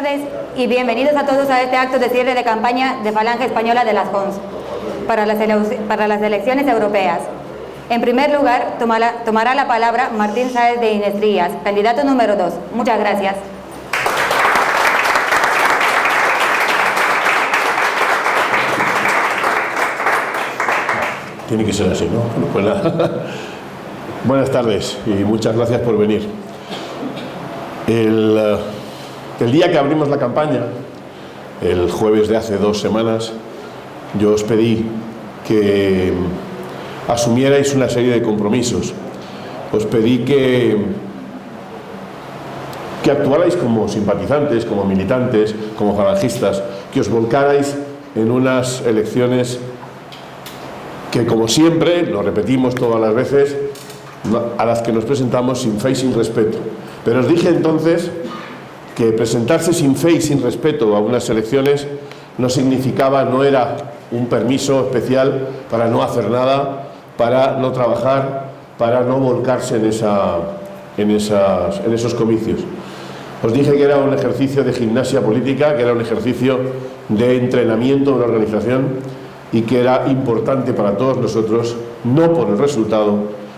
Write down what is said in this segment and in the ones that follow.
tardes y bienvenidos a todos a este acto de cierre de campaña de Falange Española de las Jons para las elecciones europeas. En primer lugar, tomará la palabra Martín Sáez de Inestrías, candidato número 2. Muchas gracias. Tiene que ser así, ¿no? Pues nada. Buenas tardes y muchas gracias por venir. El día que abrimos la campaña, el jueves de hace 2 semanas, yo os pedí que asumierais una serie de compromisos. Os pedí que actuarais como simpatizantes, como militantes, como falangistas, que os volcarais en unas elecciones que, como siempre, lo repetimos todas las veces, a las que nos presentamos sin fe y sin respeto. Pero os dije entonces que presentarse sin fe y sin respeto a unas elecciones no era un permiso especial para no hacer nada, para no trabajar, para no volcarse en esos comicios. Os dije que era un ejercicio de gimnasia política, que era un ejercicio de entrenamiento de una organización y que era importante para todos nosotros, no por el resultado,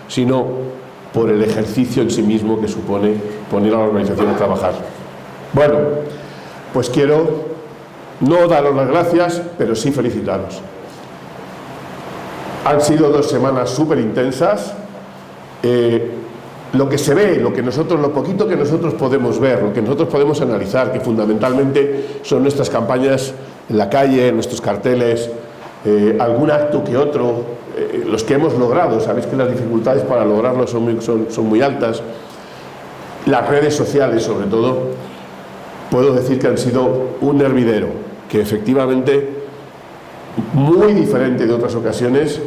sino por el ejercicio en sí mismo que supone poner a la organización a trabajar. Bueno, pues quiero no daros las gracias, pero sí felicitaros. Han sido 2 semanas súper intensas. Lo que se ve, lo poquito que nosotros podemos ver, lo que nosotros podemos analizar, que fundamentalmente son nuestras campañas en la calle, nuestros carteles, algún acto que otro, los que hemos logrado. Sabéis que las dificultades para lograrlo son muy altas. Las redes sociales, sobre todo, puedo decir que han sido un hervidero, que efectivamente, muy diferente de otras ocasiones,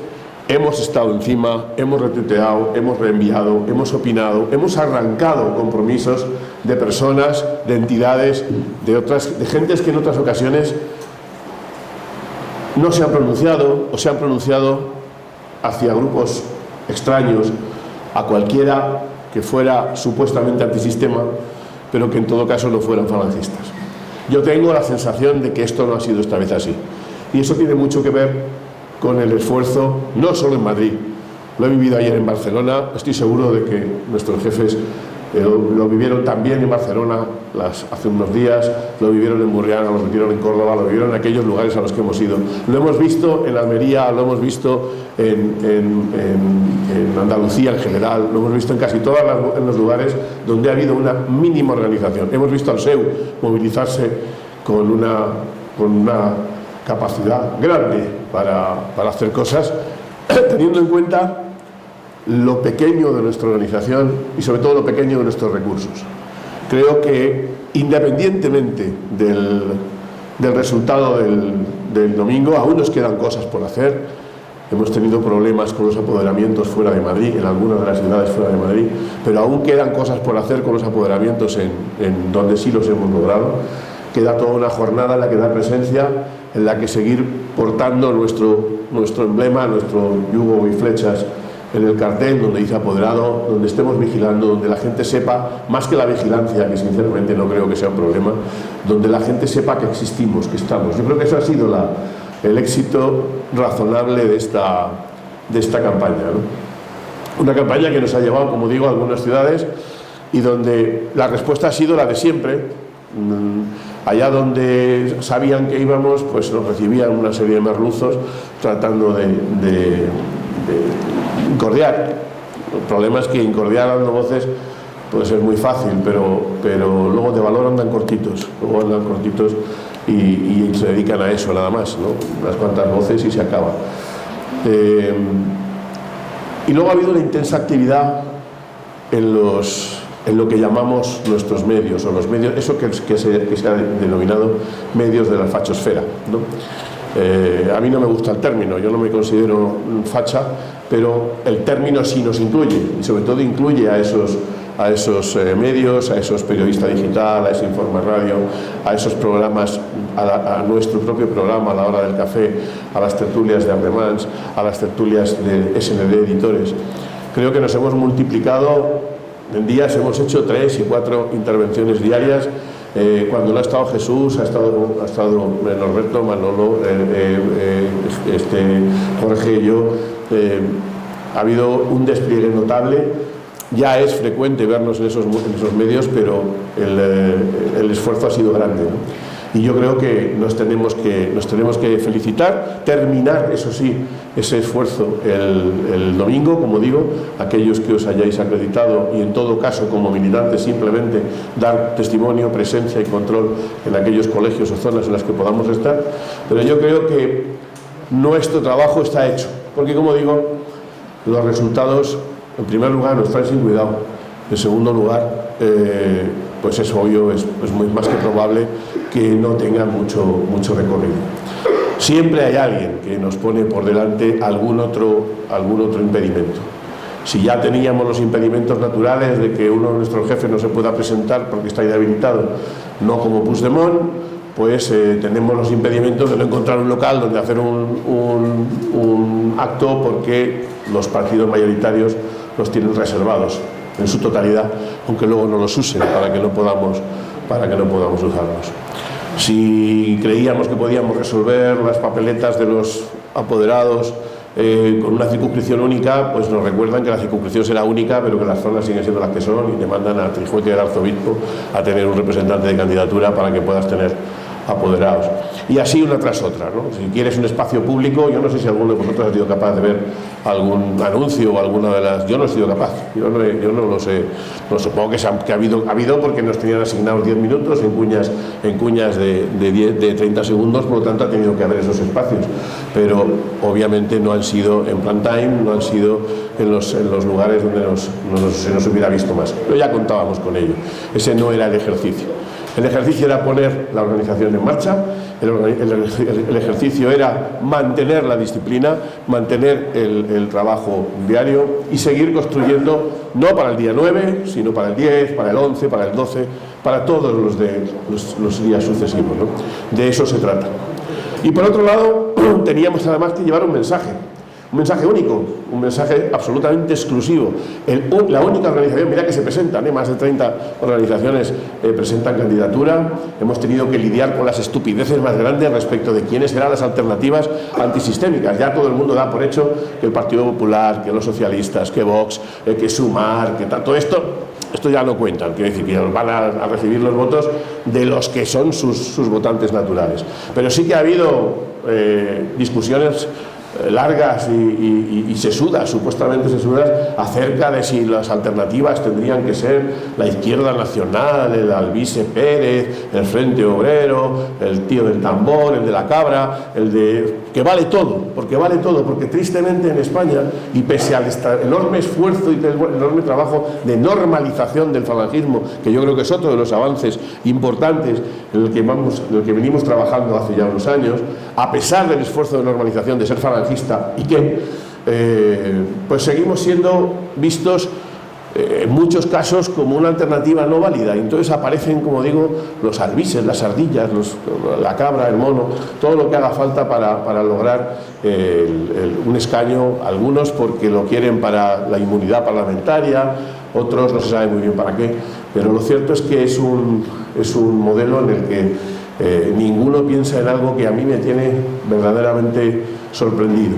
hemos estado encima, hemos retuiteado, hemos reenviado, hemos opinado, hemos arrancado compromisos de personas, de entidades, de gentes que en otras ocasiones no se han pronunciado o se han pronunciado hacia grupos extraños, a cualquiera que fuera supuestamente antisistema, pero que en todo caso no fueran falangistas. Yo tengo la sensación de que esto no ha sido esta vez así. Y eso tiene mucho que ver con el esfuerzo, no solo en Madrid. Lo he vivido ayer en Barcelona, estoy seguro de que nuestros jefes lo vivieron también en Barcelona hace unos días, lo vivieron en Murriana, lo vivieron en Córdoba, lo vivieron en aquellos lugares a los que hemos ido. Lo hemos visto en Almería, lo hemos visto en Andalucía en general, lo hemos visto en casi todos los lugares donde ha habido una mínima organización. Hemos visto al SEU movilizarse con una capacidad grande para hacer cosas, teniendo en cuenta lo pequeño de nuestra organización y sobre todo lo pequeño de nuestros recursos. Creo que independientemente del resultado del domingo, aún nos quedan cosas por hacer. Hemos tenido problemas con los apoderamientos fuera de Madrid, en algunas de las ciudades fuera de Madrid, pero aún quedan cosas por hacer con los apoderamientos en donde sí los hemos logrado. Queda toda una jornada en la que da presencia, en la que seguir portando nuestro emblema, nuestro yugo y flechas en el cartel, donde dice apoderado, donde estemos vigilando, donde la gente sepa, más que la vigilancia, que sinceramente no creo que sea un problema, donde la gente sepa que existimos, que estamos. Yo creo que eso ha sido el éxito razonable de esta campaña, ¿no? Una campaña que nos ha llevado, como digo, a algunas ciudades y donde la respuesta ha sido la de siempre. Allá donde sabían que íbamos, pues nos recibían una serie de merluzos tratando de incordiar. El problema es que incordiar dando voces puede ser muy fácil, pero luego de valor andan cortitos, y se dedican a eso nada más, ¿no? Unas cuantas voces y se acaba. Y luego ha habido una intensa actividad en lo que llamamos nuestros medios, o los medios, eso que se ha denominado medios de la fachosfera, ¿no? A mí no me gusta el término, yo no me considero facha, pero el término sí nos incluye, y sobre todo incluye a esos medios, a esos periodistas digital, a ese Informa Radio, a esos programas, a nuestro propio programa a la hora del café, a las tertulias de Arremans, a las tertulias de SND Editores. Creo que nos hemos multiplicado en días, hemos hecho 3 y 4 intervenciones diarias cuando no ha estado Jesús, ha estado Norberto, Manolo, Jorge y yo. Ha habido un despliegue notable. Ya es frecuente vernos en esos medios, pero el esfuerzo ha sido grande, ¿no? Y yo creo que nos tenemos que felicitar, terminar, eso sí, ese esfuerzo el domingo, como digo, aquellos que os hayáis acreditado y en todo caso como militantes simplemente dar testimonio, presencia y control en aquellos colegios o zonas en las que podamos estar. Pero yo creo que nuestro trabajo está hecho, porque como digo, los resultados en primer lugar nos traen sin cuidado, en segundo lugar pues es obvio, es muy más que probable que no tengan mucho recorrido. Siempre hay alguien que nos pone por delante algún otro impedimento. Si ya teníamos los impedimentos naturales de que uno de nuestros jefes no se pueda presentar porque está inhabilitado, no como Puigdemont, pues tenemos los impedimentos de no encontrar un local donde hacer un acto porque los partidos mayoritarios los tienen reservados en su totalidad, aunque luego no los usen para que no podamos usarlos. Si creíamos que podíamos resolver las papeletas de los apoderados con una circunscripción única, pues nos recuerdan que la circunscripción será única, pero que las zonas siguen siendo las que son y te mandan a Trijueque del Arzobispo a tener un representante de candidatura para que puedas tener apoderados. Y así una tras otra, ¿no? Si quieres un espacio público, yo no sé si alguno de vosotros ha sido capaz de ver algún anuncio o alguna de las... Yo no he sido capaz, yo no lo sé. No, supongo que ha habido porque nos tenían asignados 10 minutos en cuñas de 30 segundos, por lo tanto ha tenido que haber esos espacios, pero obviamente no han sido en prime time, no han sido en los lugares donde se nos hubiera visto más, pero ya contábamos con ello. Ese no era el ejercicio. El ejercicio era poner la organización en marcha, el ejercicio era mantener la disciplina, mantener el trabajo diario y seguir construyendo, no para el día 9, sino para el 10, para el 11, para el 12, para todos los días sucesivos, ¿no? De eso se trata. Y por otro lado, teníamos además que llevar un mensaje único, un mensaje absolutamente exclusivo. La única organización, mira que se presentan, más de 30 organizaciones presentan candidatura. Hemos tenido que lidiar con las estupideces más grandes respecto de quiénes serán las alternativas antisistémicas. Ya todo el mundo da por hecho que el Partido Popular, que los socialistas, que Vox, que Sumar, que tanto esto ya no cuentan, quiero decir que van a recibir los votos de los que son sus votantes naturales. Pero sí que ha habido discusiones largas y sesudas, supuestamente sesudas, acerca de si las alternativas tendrían que ser la Izquierda Nacional, el Alvise Pérez, el Frente Obrero, el tío del tambor, el de la cabra, que vale todo, porque tristemente en España, y pese al enorme esfuerzo y el enorme trabajo de normalización del falangismo, que yo creo que es otro de los avances importantes en el que venimos trabajando hace ya unos años, a pesar del esfuerzo de normalización de ser falangista, y que pues seguimos siendo vistos en muchos casos como una alternativa no válida. Entonces aparecen, como digo, los albises, las ardillas, la cabra, el mono, todo lo que haga falta para lograr un escaño, algunos porque lo quieren para la inmunidad parlamentaria, otros no se sabe muy bien para qué, pero lo cierto es que es un modelo en el que ninguno piensa en algo que a mí me tiene verdaderamente sorprendido.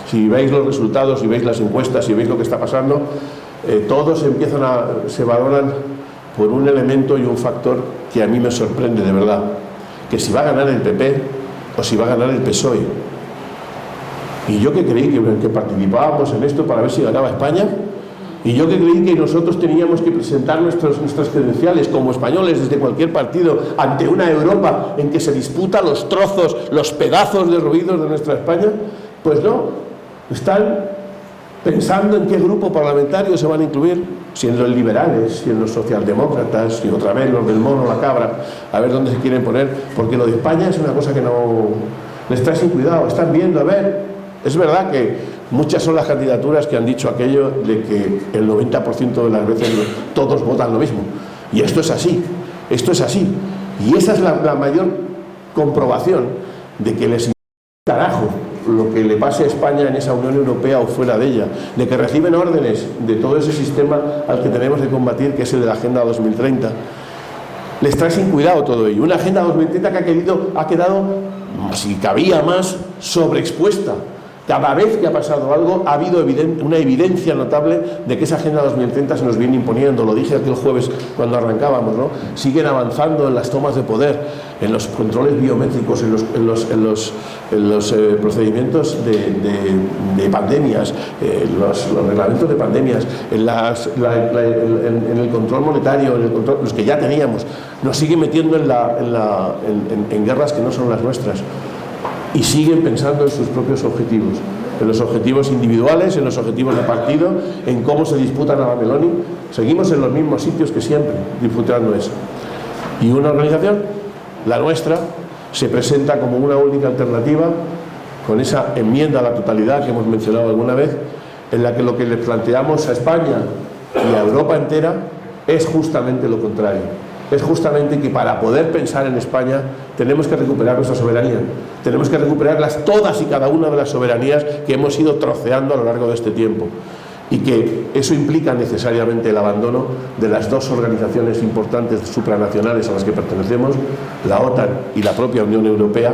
Si veis los resultados, si veis las encuestas, si veis lo que está pasando, todos se valoran por un elemento y un factor que a mí me sorprende de verdad, que si va a ganar el PP o si va a ganar el PSOE. Y yo que creí que participábamos en esto para ver si ganaba España, y yo que creí que nosotros teníamos que presentar nuestras credenciales como españoles desde cualquier partido ante una Europa en que se disputa los trozos, los pedazos derruidos de nuestra España, pues no, están pensando en qué grupo parlamentario se van a incluir, si en los liberales, si en los socialdemócratas, si otra vez los del mono, la cabra, a ver dónde se quieren poner, porque lo de España es una cosa que no les trae sin cuidado. Están viendo, a ver, es verdad que muchas son las candidaturas que han dicho aquello de que el 90% de las veces todos votan lo mismo, y esto es así, y esa es la mayor comprobación de que les carajo lo que le pase a España en esa Unión Europea o fuera de ella, de que reciben órdenes de todo ese sistema al que tenemos que combatir, que es el de la Agenda 2030, Les trae sin cuidado todo ello. Una Agenda 2030 que ha quedado, si cabía más, sobreexpuesta. Cada vez que ha pasado algo ha habido una evidencia notable de que esa Agenda 2030 se nos viene imponiendo. Lo dije aquel jueves cuando arrancábamos, ¿no? Siguen avanzando en las tomas de poder, en los controles biométricos, en los procedimientos de pandemias, los reglamentos de pandemias, en el control monetario, los que ya teníamos. Nos siguen metiendo en guerras que no son las nuestras. Y siguen pensando en sus propios objetivos, en los objetivos individuales, en los objetivos de partido, en cómo se disputan a la Meloni. Seguimos en los mismos sitios que siempre, disputando eso. Y una organización, la nuestra, se presenta como una única alternativa, con esa enmienda a la totalidad que hemos mencionado alguna vez, en la que lo que le planteamos a España y a Europa entera es justamente lo contrario. Es justamente que para poder pensar en España tenemos que recuperar nuestra soberanía. Tenemos que recuperarlas todas y cada una de las soberanías que hemos ido troceando a lo largo de este tiempo. Y que eso implica necesariamente el abandono de las dos organizaciones importantes supranacionales a las que pertenecemos, la OTAN y la propia Unión Europea,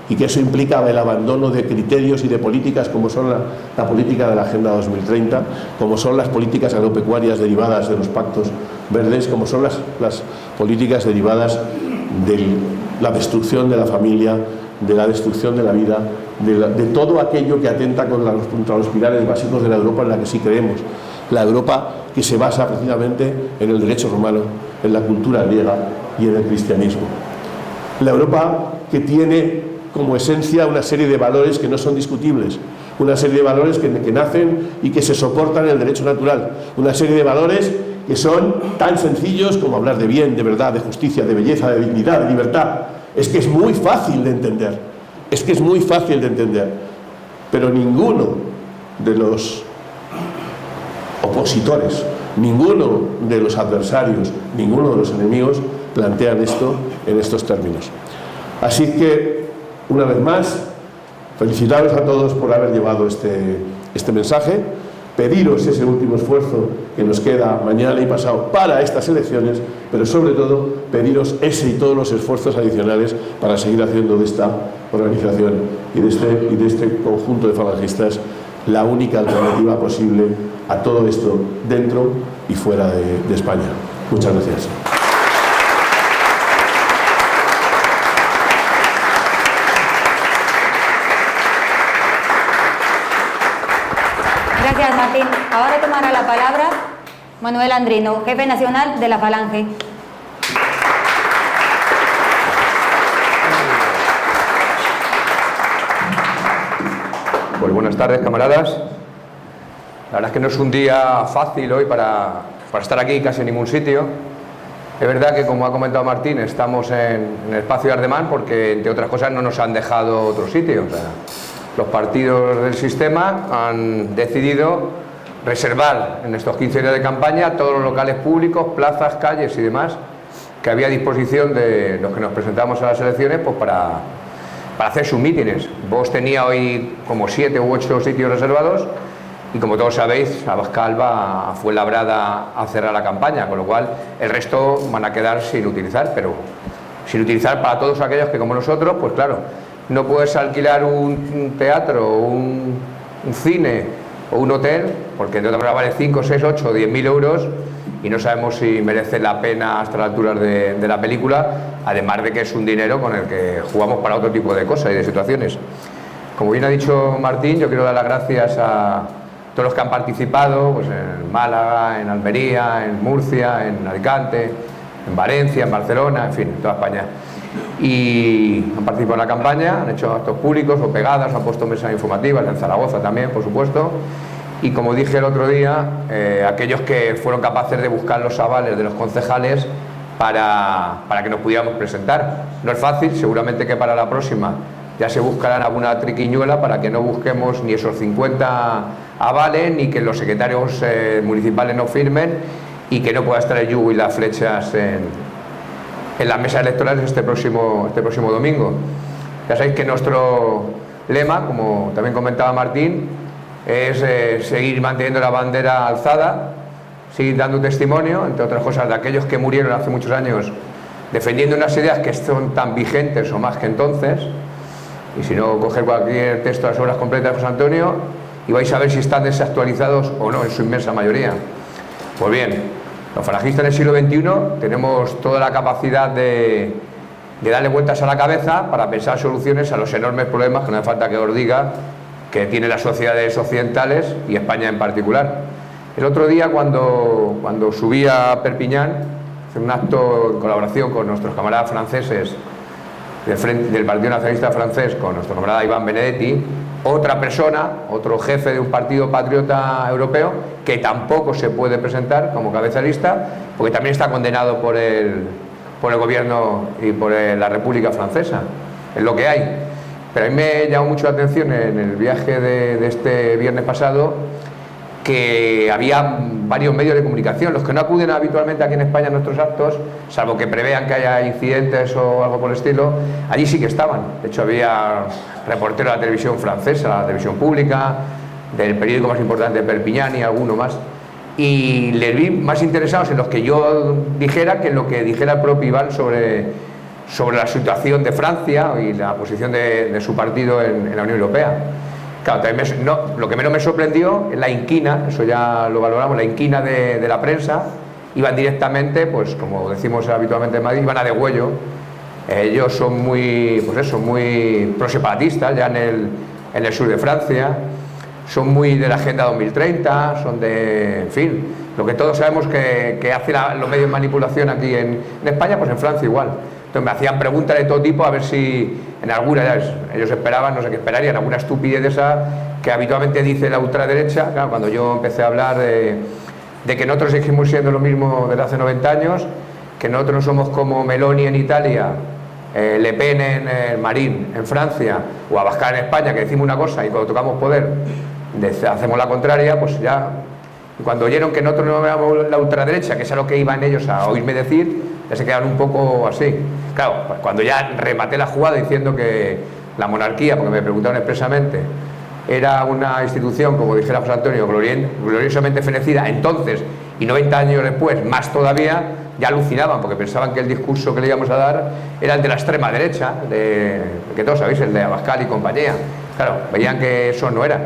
y que eso implica el abandono de criterios y de políticas como son la política de la Agenda 2030, como son las políticas agropecuarias derivadas de los pactos verdes, como son las políticas derivadas de la destrucción de la familia, de la destrucción de la vida, de todo aquello que atenta contra los pilares básicos de la Europa en la que sí creemos. La Europa que se basa precisamente en el derecho romano, en la cultura griega y en el cristianismo. La Europa que tiene como esencia una serie de valores que no son discutibles, una serie de valores que nacen y que se soportan en el derecho natural, una serie de valores que son tan sencillos como hablar de bien, de verdad, de justicia, de belleza, de dignidad, de libertad. Es que es muy fácil de entender, pero ninguno de los opositores, ninguno de los adversarios, ninguno de los enemigos plantean esto en estos términos. Así que, una vez más, felicitaros a todos por haber llevado este mensaje, pediros ese último esfuerzo que nos queda mañana y pasado para estas elecciones, pero sobre todo pediros ese y todos los esfuerzos adicionales para seguir haciendo de esta organización y de este conjunto de falangistas la única alternativa posible a todo esto dentro y fuera de España. Muchas gracias. Gracias, Martín. Ahora tomará la palabra Manuel Andrino, jefe nacional de la Falange. Pues buenas tardes, camaradas. La verdad es que no es un día fácil hoy para estar aquí casi en ningún sitio. Es verdad que, como ha comentado Martín, estamos en el espacio de Ardemán porque, entre otras cosas, no nos han dejado otro sitio. O sea, los partidos del sistema han decidido reservar en estos 15 días de campaña todos los locales públicos, plazas, calles y demás que había a disposición de los que nos presentamos a las elecciones, pues para hacer sus mítines. Vox tenía hoy como 7 u 8 sitios reservados y, como todos sabéis, Abascal va a Fuenlabrada a cerrar la campaña, con lo cual el resto van a quedar sin utilizar, pero sin utilizar para todos aquellos que, como nosotros, pues claro, no puedes alquilar un teatro, un cine o un hotel, porque de otra manera vale 5, 6, 8 o 10.000 euros y no sabemos si merece la pena hasta las alturas de la película, además de que es un dinero con el que jugamos para otro tipo de cosas y de situaciones. Como bien ha dicho Martín, yo quiero dar las gracias a todos los que han participado, pues en Málaga, en Almería, en Murcia, en Alicante, en Valencia, en Barcelona, en fin, en toda España. Y han participado en la campaña, han hecho actos públicos o pegadas, han puesto mesas informativas, en Zaragoza también, por supuesto. Y, como dije el otro día, aquellos que fueron capaces de buscar los avales de los concejales para que nos pudiéramos presentar. No es fácil, seguramente que para la próxima ya se buscarán alguna triquiñuela para que no busquemos ni esos 50 avales, ni que los secretarios municipales no firmen y que no pueda estar el yugo y las flechas en las mesas electorales este próximo domingo. Ya sabéis que nuestro lema, como también comentaba Martín, es seguir manteniendo la bandera alzada, seguir dando testimonio, entre otras cosas, de aquellos que murieron hace muchos años defendiendo unas ideas que son tan vigentes o más que entonces, y si no, coger cualquier texto de las obras completas de José Antonio y vais a ver si están desactualizados o no en su inmensa mayoría. Pues bien, los falangistas en el siglo XXI tenemos toda la capacidad de darle vueltas a la cabeza para pensar soluciones a los enormes problemas, que no hace falta que os diga, que tienen las sociedades occidentales y España en particular. El otro día, cuando subí a Perpiñán, hice un acto en colaboración con nuestros camaradas franceses del Partido Nacionalista Francés, con nuestro camarada Iván Benedetti, otra persona, otro jefe de un partido patriota europeo, que tampoco se puede presentar como cabeza de lista, porque también está condenado por el gobierno y por la República Francesa. Es lo que hay. Pero a mí me llamó mucho la atención en el viaje de este viernes pasado que había varios medios de comunicación, los que no acuden habitualmente aquí en España a nuestros actos, salvo que prevean que haya incidentes o algo por el estilo, allí sí que estaban. De hecho, había reporteros de la televisión francesa, la televisión pública, del periódico más importante de Perpiñán y alguno más. Y les vi más interesados en los que yo dijera que en lo que dijera el propio Iván sobre la situación de Francia y la posición de su partido en la Unión Europea. Claro, también lo que menos me sorprendió es la inquina, eso ya lo valoramos, la inquina de la prensa. Iban directamente, pues como decimos habitualmente en Madrid, iban a degüello. Ellos son muy, pues eso, muy proseparatistas ya en el sur de Francia, son muy de la Agenda 2030, son de, en fin, lo que todos sabemos que hace los medios de manipulación aquí en España, pues en Francia igual. Entonces me hacían preguntas de todo tipo a ver si en alguna, ellos esperaban, no sé qué esperarían, alguna estupidez de esa que habitualmente dice la ultraderecha. Claro, cuando yo empecé a hablar de que nosotros seguimos siendo lo mismo desde hace 90 años, que nosotros no somos como Meloni en Italia, Le Pen en Marín en Francia o Abascal en España, que decimos una cosa y cuando tocamos poder hacemos la contraria, pues ya cuando oyeron que nosotros no éramos la ultraderecha, que es a lo que iban ellos a oírme decir, ya se quedaron un poco así. Claro, pues cuando ya rematé la jugada diciendo que la monarquía, porque me preguntaron expresamente, era una institución, como dijera José Antonio, gloriosamente fenecida entonces y 90 años después, más todavía, ya alucinaban porque pensaban que el discurso que le íbamos a dar era el de la extrema derecha, que todos sabéis, el de Abascal y compañía. Claro, veían que eso no era.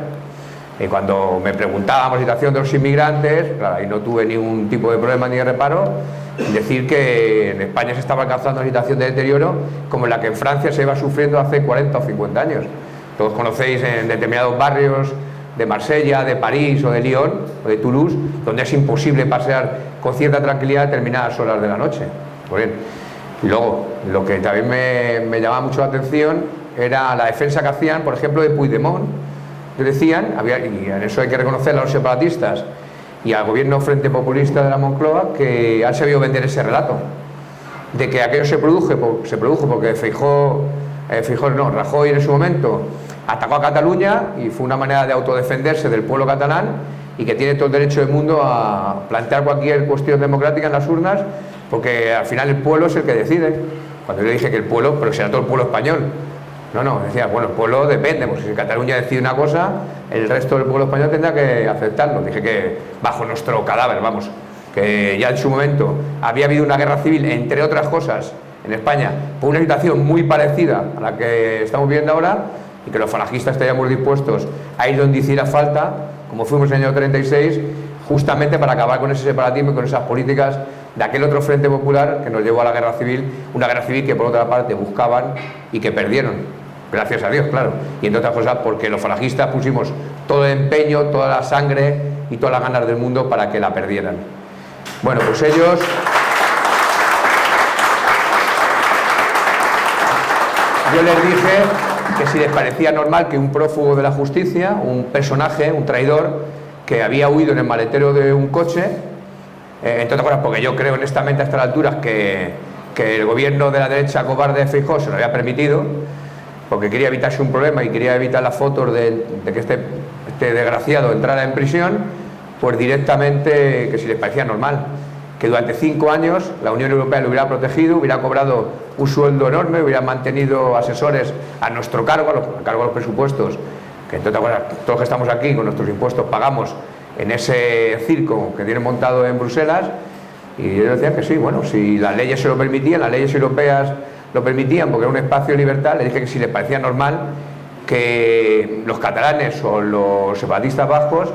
Y cuando me preguntaban por la situación de los inmigrantes, claro, ahí no tuve ningún tipo de problema ni de reparo en decir que en España se estaba alcanzando una situación de deterioro como la que en Francia se iba sufriendo hace 40 o 50 años. Todos conocéis en determinados barrios de Marsella, de París o de Lyon o de Toulouse, donde es imposible pasear con cierta tranquilidad a determinadas horas de la noche. Pues bien, y luego, lo que también me llamaba mucho la atención era la defensa que hacían, por ejemplo, de Puigdemont, que decían, y en eso hay que reconocer a los separatistas y al gobierno Frente Populista de la Moncloa, que han sabido vender ese relato de que aquello se produjo porque Rajoy en su momento atacó a Cataluña y fue una manera de autodefenderse del pueblo catalán y que tiene todo el derecho del mundo a plantear cualquier cuestión democrática en las urnas porque al final el pueblo es el que decide. Cuando yo dije que el pueblo, pero será todo el pueblo español. No, decía, bueno, el pueblo depende, pues si Cataluña decide una cosa, el resto del pueblo español tendrá que aceptarlo. Dije que bajo nuestro cadáver, vamos, que ya en su momento había habido una guerra civil, entre otras cosas, en España, por una situación muy parecida a la que estamos viviendo ahora, y que los falangistas estaríamos dispuestos a ir donde hiciera falta, como fuimos en el año 36, justamente para acabar con ese separatismo y con esas políticas de aquel otro Frente Popular que nos llevó a la guerra civil, una guerra civil que por otra parte buscaban y que perdieron. Gracias a Dios, claro. Y entre otras cosas porque los falangistas pusimos todo el empeño, toda la sangre y todas las ganas del mundo para que la perdieran. Bueno, pues ellos... Yo les dije que si les parecía normal que un prófugo de la justicia, un personaje, un traidor, que había huido en el maletero de un coche, entre otras cosas porque yo creo honestamente a estas alturas que el gobierno de la derecha cobarde de Feijóo se lo había permitido, porque quería evitarse un problema y quería evitar las fotos de que este desgraciado entrara en prisión, pues directamente que si les parecía normal, que durante 5 años la Unión Europea lo hubiera protegido, hubiera cobrado un sueldo enorme, hubiera mantenido asesores a nuestro cargo, a cargo de los presupuestos, que entre otras cosas todos los que estamos aquí con nuestros impuestos pagamos en ese circo que tienen montado en Bruselas, Y ellos decían que sí, bueno, si las leyes se lo permitían, las leyes europeas lo permitían porque era un espacio de libertad, le dije que si les parecía normal que los catalanes o los separatistas vascos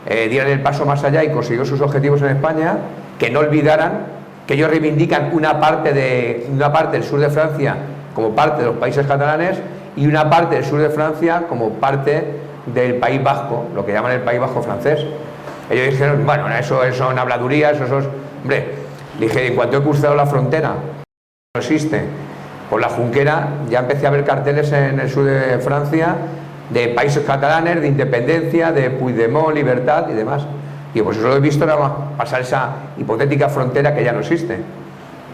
dieran el paso más allá y consiguieron sus objetivos en España, que no olvidaran que ellos reivindican una parte del sur de Francia como parte de los países catalanes y una parte del sur de Francia como parte del País Vasco, lo que llaman el País Vasco francés. Ellos dijeron, bueno, eso son habladurías, hombre, dije, en cuanto he cruzado la frontera, no existe, por la Junquera ya empecé a ver carteles en el sur de Francia de países catalanes, de independencia, de Puigdemont, libertad y demás. Y pues eso lo he visto nada más pasar esa hipotética frontera que ya no existe.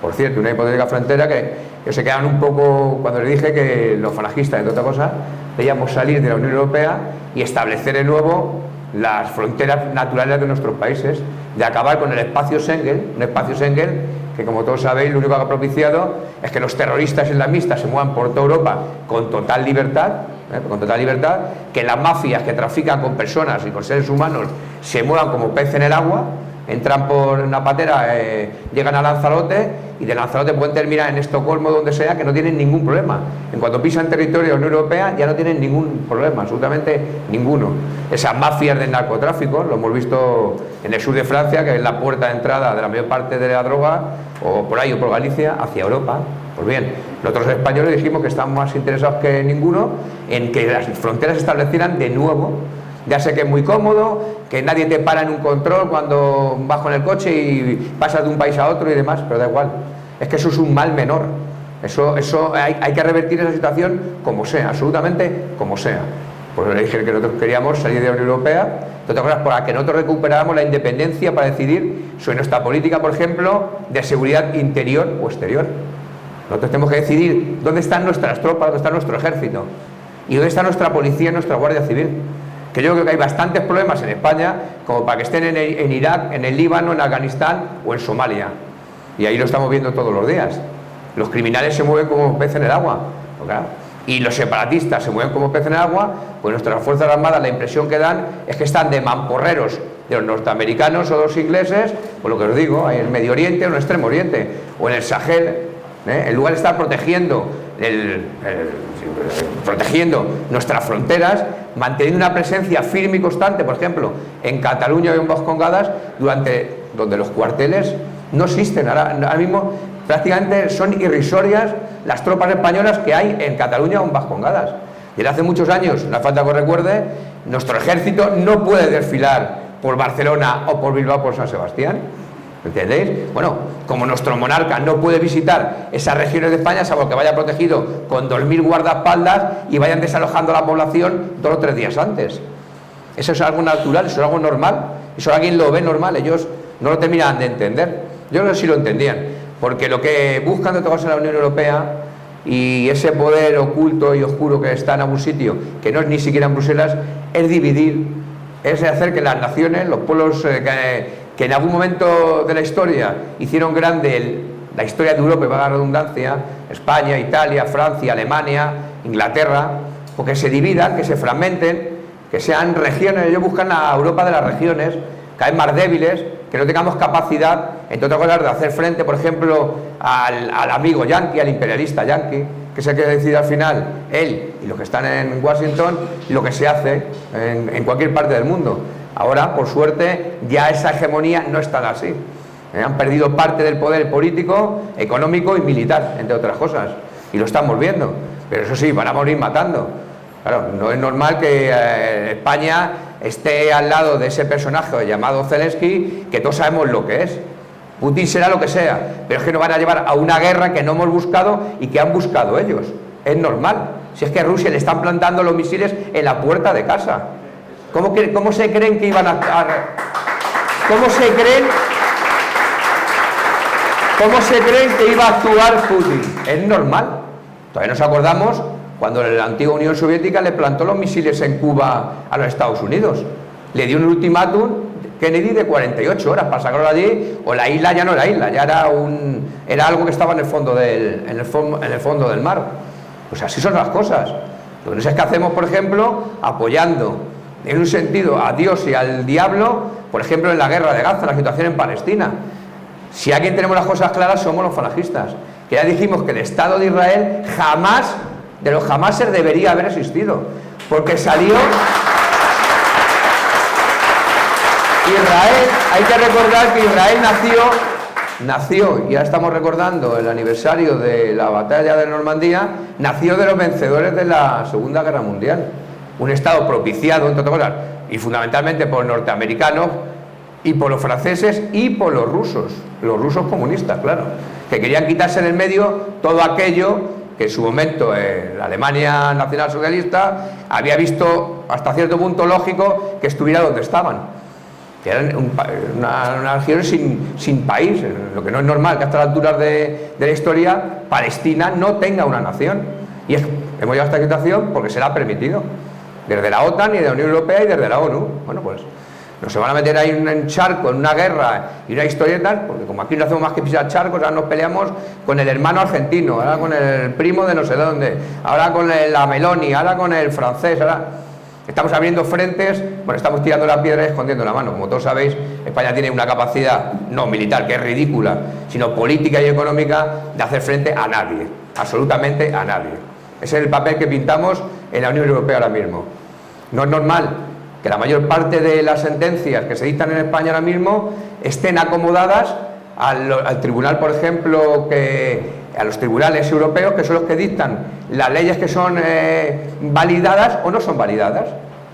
Por cierto, una hipotética frontera que se quedan un poco, cuando le dije que los falangistas, entre otras cosas, debíamos salir de la Unión Europea y establecer de nuevo las fronteras naturales de nuestros países, de acabar con el espacio Schengen, un espacio Schengen que, como todos sabéis, lo único que ha propiciado es que los terroristas islamistas se muevan por toda Europa con total libertad, que las mafias que trafican con personas y con seres humanos se muevan como pez en el agua, entran por una patera, llegan a Lanzarote y de Lanzarote pueden terminar en Estocolmo, donde sea, que no tienen ningún problema. En cuanto pisan territorio de la Unión Europea ya no tienen ningún problema, absolutamente ninguno. Esas mafias del narcotráfico, lo hemos visto en el sur de Francia, que es la puerta de entrada de la mayor parte de la droga, o por ahí o por Galicia, hacia Europa. Pues bien, nosotros españoles dijimos que estamos más interesados que ninguno en que las fronteras se establecieran de nuevo. Ya sé que es muy cómodo, que nadie te para en un control cuando vas con el coche y pasas de un país a otro y demás, pero da igual. Es que eso es un mal menor. Eso hay que revertir esa situación como sea, absolutamente como sea. Pues le dije que nosotros queríamos salir de la Unión Europea, de otras cosas, para que nosotros recuperáramos la independencia para decidir sobre nuestra política, por ejemplo, de seguridad interior o exterior. Nosotros tenemos que decidir dónde están nuestras tropas, dónde está nuestro ejército y dónde está nuestra policía y nuestra Guardia Civil. Que yo creo que hay bastantes problemas en España como para que estén en Irak, en el Líbano, en Afganistán o en Somalia. Y ahí lo estamos viendo todos los días. Los criminales se mueven como pez en el agua. Claro. Y los separatistas se mueven como pez en el agua, pues nuestras Fuerzas Armadas la impresión que dan es que están de mamporreros de los norteamericanos o de los ingleses, por lo que os digo, en el Medio Oriente o en el Extremo Oriente, o en el Sahel, en lugar de estar protegiendo nuestras fronteras, manteniendo una presencia firme y constante, por ejemplo, en Cataluña y en Vascongadas, donde los cuarteles no existen. Ahora mismo prácticamente son irrisorias las tropas españolas que hay en Cataluña o en Vascongadas. Desde hace muchos años, no hace falta que os recuerde, nuestro ejército no puede desfilar por Barcelona o por Bilbao, por San Sebastián. ¿Entendéis? Bueno, como nuestro monarca no puede visitar esas regiones de España, salvo que vaya protegido con 2000 guardaespaldas y vayan desalojando a la población 2 o 3 días antes. Eso es algo natural, eso es algo normal. Eso alguien lo ve normal, ellos no lo terminan de entender. Yo creo que sí lo entendían, porque lo que buscan de todos en la Unión Europea y ese poder oculto y oscuro que está en algún sitio, que no es ni siquiera en Bruselas, es dividir, es hacer que las naciones, los pueblos que en algún momento de la historia hicieron grande la historia de Europa, y valga la redundancia, España, Italia, Francia, Alemania, Inglaterra, o que se dividan, que se fragmenten, que sean regiones. Ellos buscan a Europa de las regiones, cada vez más débiles, que no tengamos capacidad, entre otras cosas, de hacer frente, por ejemplo, al amigo yanqui, al imperialista yanqui, que es el que decide al final, él y los que están en Washington, lo que se hace en cualquier parte del mundo. Ahora, por suerte, ya esa hegemonía no es tan así. Han perdido parte del poder político, económico y militar, entre otras cosas. Y lo estamos viendo. Pero eso sí, van a morir matando. Claro, no es normal que España esté al lado de ese personaje llamado Zelensky, que todos sabemos lo que es. Putin será lo que sea, pero es que nos van a llevar a una guerra que no hemos buscado y que han buscado ellos. Es normal. Si es que a Rusia le están plantando los misiles en la puerta de casa. ¿Cómo se creen que iban a ¿Cómo se creen que iba a actuar Putin? Es normal. Todavía nos acordamos cuando la antigua Unión Soviética le plantó los misiles en Cuba a los Estados Unidos. Le dio un ultimátum Kennedy de 48 horas para sacarlo de allí, o la isla ya no era isla, ya era algo que estaba en el fondo del mar. Pues así son las cosas. Lo que no es que hacemos, por ejemplo, apoyando en un sentido a Dios y al diablo, por ejemplo, en la guerra de Gaza, la situación en Palestina. Si alguien tenemos las cosas claras somos los falangistas, que ya dijimos que el Estado de Israel jamás, de los jamases, debería haber existido, porque salió... Israel, hay que recordar que Israel nació, y ya estamos recordando el aniversario de la batalla de Normandía, nació de los vencedores de la Segunda Guerra Mundial, un Estado propiciado, entre otras cosas, y fundamentalmente por los norteamericanos, y por los franceses, y por los rusos comunistas, claro, que querían quitarse del medio todo aquello que en su momento la Alemania nacionalsocialista había visto hasta cierto punto lógico que estuviera donde estaban, que eran una región sin país, lo que no es normal que hasta las alturas de la historia Palestina no tenga una nación, y hemos llegado a esta situación porque se la ha permitido desde la OTAN y de la Unión Europea y desde la ONU. Bueno, pues no se van a meter ahí en un charco, en una guerra y una historieta, porque como aquí no hacemos más que pisar charcos, ahora nos peleamos con el hermano argentino, ahora con el primo de no sé dónde, ahora con la Meloni, ahora con el francés, ahora... Estamos abriendo frentes, bueno, estamos tirando la piedra y escondiendo la mano. Como todos sabéis, España tiene una capacidad, no militar, que es ridícula, sino política y económica, de hacer frente a nadie, absolutamente a nadie. Ese es el papel que pintamos en la Unión Europea ahora mismo. No es normal que la mayor parte de las sentencias que se dictan en España ahora mismo estén acomodadas al tribunal, por ejemplo, a los tribunales europeos, que son los que dictan las leyes que son validadas o no son validadas.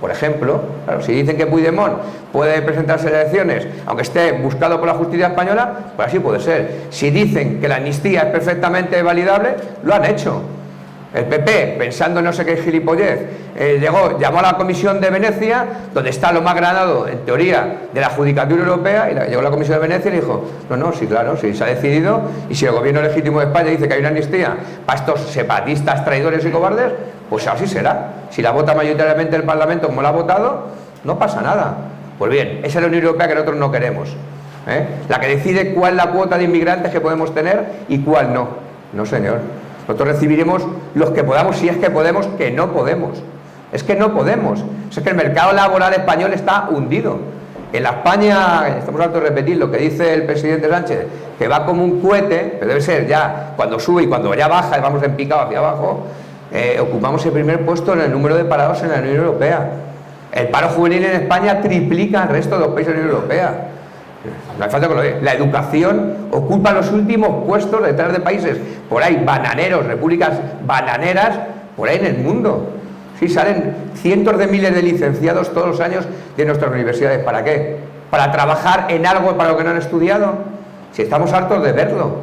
Por ejemplo, claro, si dicen que Puigdemont puede presentarse en elecciones aunque esté buscado por la justicia española, pues así puede ser. Si dicen que la amnistía es perfectamente validable, lo han hecho. El PP, pensando en no sé qué gilipollez, llamó a la Comisión de Venecia, donde está lo más granado, en teoría, de la Judicatura Europea, y llegó a la Comisión de Venecia y le dijo, no, sí, claro, sí, se ha decidido, y si el gobierno legítimo de España dice que hay una amnistía para estos separatistas, traidores y cobardes, pues así será. Si la vota mayoritariamente el Parlamento como la ha votado, no pasa nada. Pues bien, esa es la Unión Europea que nosotros no queremos, la que decide cuál es la cuota de inmigrantes que podemos tener y cuál no. No, señor. Nosotros recibiremos los que podamos, si es que podemos, que no podemos. Es que no podemos. Es que el mercado laboral español está hundido. En la España, estamos hartos de repetir lo que dice el presidente Sánchez, que va como un cohete, pero debe ser ya cuando sube y cuando ya baja y vamos en picado hacia abajo, ocupamos el primer puesto en el número de parados en la Unión Europea. El paro juvenil en España triplica al resto de los países de la Unión Europea. No hay falta que lo diga. La educación ocupa los últimos puestos detrás de países por ahí bananeros, repúblicas bananeras por ahí en el mundo. Sí, salen cientos de miles de licenciados todos los años de nuestras universidades. ¿Para qué? ¿Para trabajar en algo para lo que no han estudiado? Si estamos hartos de verlo.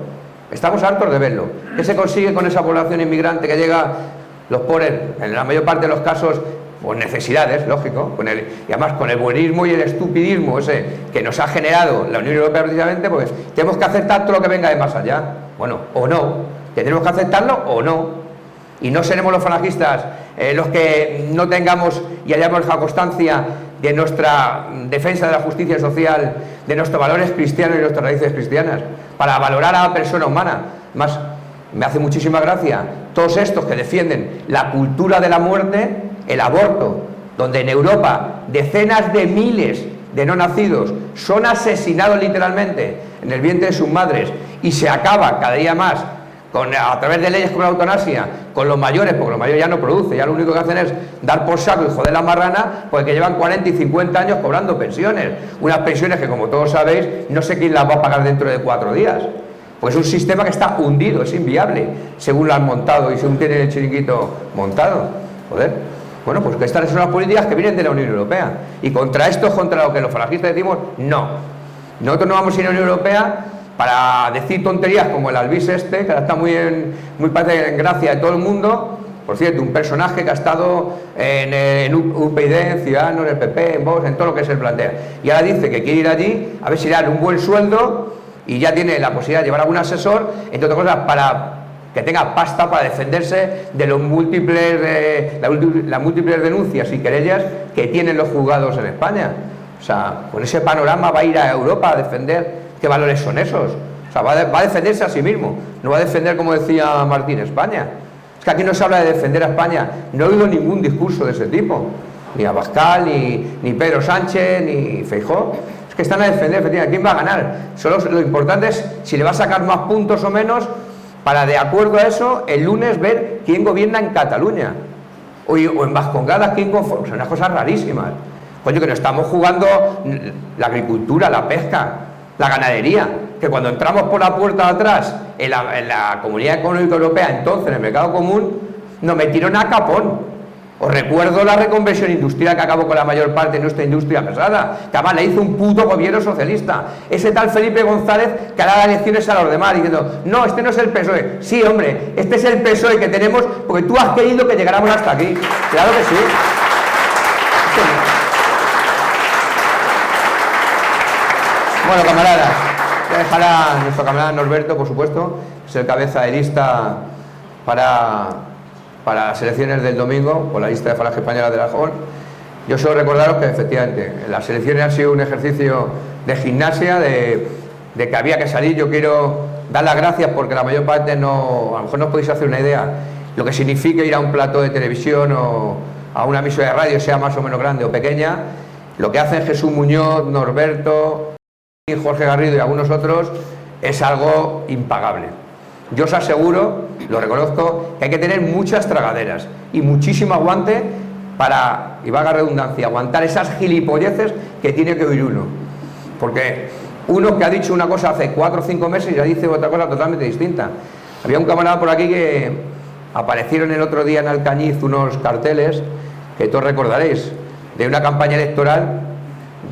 Estamos hartos de verlo. ¿Qué se consigue con esa población inmigrante que llega, los pobres, en la mayor parte de los casos, por necesidades, lógico, y además con el buenismo y el estupidismo ese que nos ha generado la Unión Europea precisamente, pues tenemos que aceptar todo lo que venga de más allá. Bueno, o no, tenemos que aceptarlo o no, y no seremos los falangistas los que no tengamos y hayamos dejado constancia de nuestra defensa de la justicia social, de nuestros valores cristianos y nuestras raíces cristianas, para valorar a la persona humana. Más, me hace muchísima gracia todos estos que defienden la cultura de la muerte, el aborto, donde en Europa decenas de miles de no nacidos son asesinados literalmente en el vientre de sus madres, y se acaba cada día más a través de leyes como la eutanasia con los mayores, porque los mayores ya no producen, ya lo único que hacen es dar por saco y joder la marrana, porque llevan 40 y 50 años cobrando pensiones, unas pensiones que, como todos sabéis, no sé quién las va a pagar dentro de 4 días. Pues es un sistema que está hundido, es inviable, según lo han montado y según tienen el chiringuito montado. Joder. Bueno, pues que estas son las políticas que vienen de la Unión Europea. Y contra esto es contra lo que los falangistas decimos, no. Nosotros no vamos a ir a la Unión Europea para decir tonterías como el Albís este, que ahora está muy parece en gracia de todo el mundo. Por cierto, un personaje que ha estado en UPyD, en Ciudadanos, en el PP, en Vox, en todo lo que se plantea. Y ahora dice que quiere ir allí a ver si le dan un buen sueldo y ya tiene la posibilidad de llevar a algún asesor, entre otras cosas, para que tenga pasta para defenderse de los las múltiples denuncias y querellas que tienen los juzgados en España. O sea, con ese panorama va a ir a Europa a defender. ¿Qué valores son esos? O sea, va a defenderse a sí mismo, no va a defender, como decía Martín, España. Es que aquí no se habla de defender a España. No he oído ningún discurso de ese tipo, ni Abascal, ni Pedro Sánchez, ni Feijóo. Es que están a defender, efectivamente, ¿quién va a ganar? Solo lo importante es si le va a sacar más puntos o menos para, de acuerdo a eso, el lunes ver quién gobierna en Cataluña o en Vascongadas, quién conforma. Son unas cosas rarísimas. Coño, que no estamos jugando la agricultura, la pesca, la ganadería, que cuando entramos por la puerta de atrás en la Comunidad Económica Europea, entonces en el mercado común, nos metieron a capón. Os recuerdo la reconversión industrial que acabó con la mayor parte de nuestra industria pesada, que además la hizo un puto gobierno socialista. Ese tal Felipe González que hará las elecciones a los demás diciendo, no, este no es el PSOE. Sí, hombre, este es el PSOE que tenemos porque tú has querido que llegáramos hasta aquí. Claro que sí. Bueno, camaradas, voy a dejar a nuestro camarada Norberto, por supuesto, es el cabeza de lista para las elecciones del domingo, por la lista de Falange Española de Aragón. Yo solo recordaros que efectivamente las elecciones han sido un ejercicio de gimnasia, de que había que salir. Yo quiero dar las gracias porque la mayor parte no, a lo mejor no os podéis hacer una idea lo que significa ir a un plató de televisión o a una emisora de radio, sea más o menos grande o pequeña. Lo que hacen Jesús Muñoz, Norberto, Jorge Garrido y algunos otros es algo impagable. Yo os aseguro, lo reconozco, que hay que tener muchas tragaderas y muchísimo aguante para, y valga redundancia, aguantar esas gilipolleces que tiene que oír uno. Porque uno que ha dicho una cosa hace 4 o 5 meses ya dice otra cosa totalmente distinta. Había un camarada por aquí que aparecieron el otro día en Alcañiz unos carteles que todos recordaréis, de una campaña electoral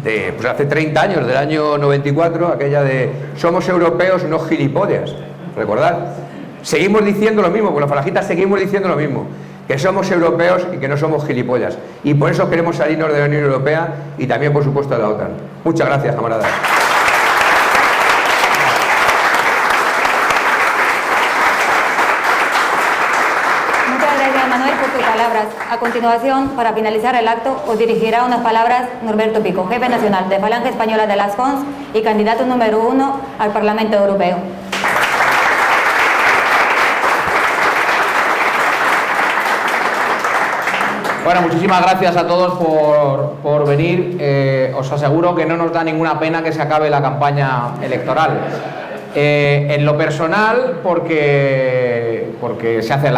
de pues hace 30 años, del año 94, aquella de somos europeos, no gilipollas. ¿Recordad? Seguimos diciendo lo mismo, con los falangistas seguimos diciendo lo mismo, que somos europeos y que no somos gilipollas. Y por eso queremos salirnos de la Unión Europea y también, por supuesto, de la OTAN. Muchas gracias, camaradas. Muchas gracias, Manuel, por tus palabras. A continuación, para finalizar el acto, os dirigirá unas palabras Norberto Pico, jefe nacional de Falange Española de las Cons y candidato número 1 al Parlamento Europeo. Bueno, muchísimas gracias a todos por venir. Os aseguro que no nos da ninguna pena que se acabe la campaña electoral. En lo personal, porque se hace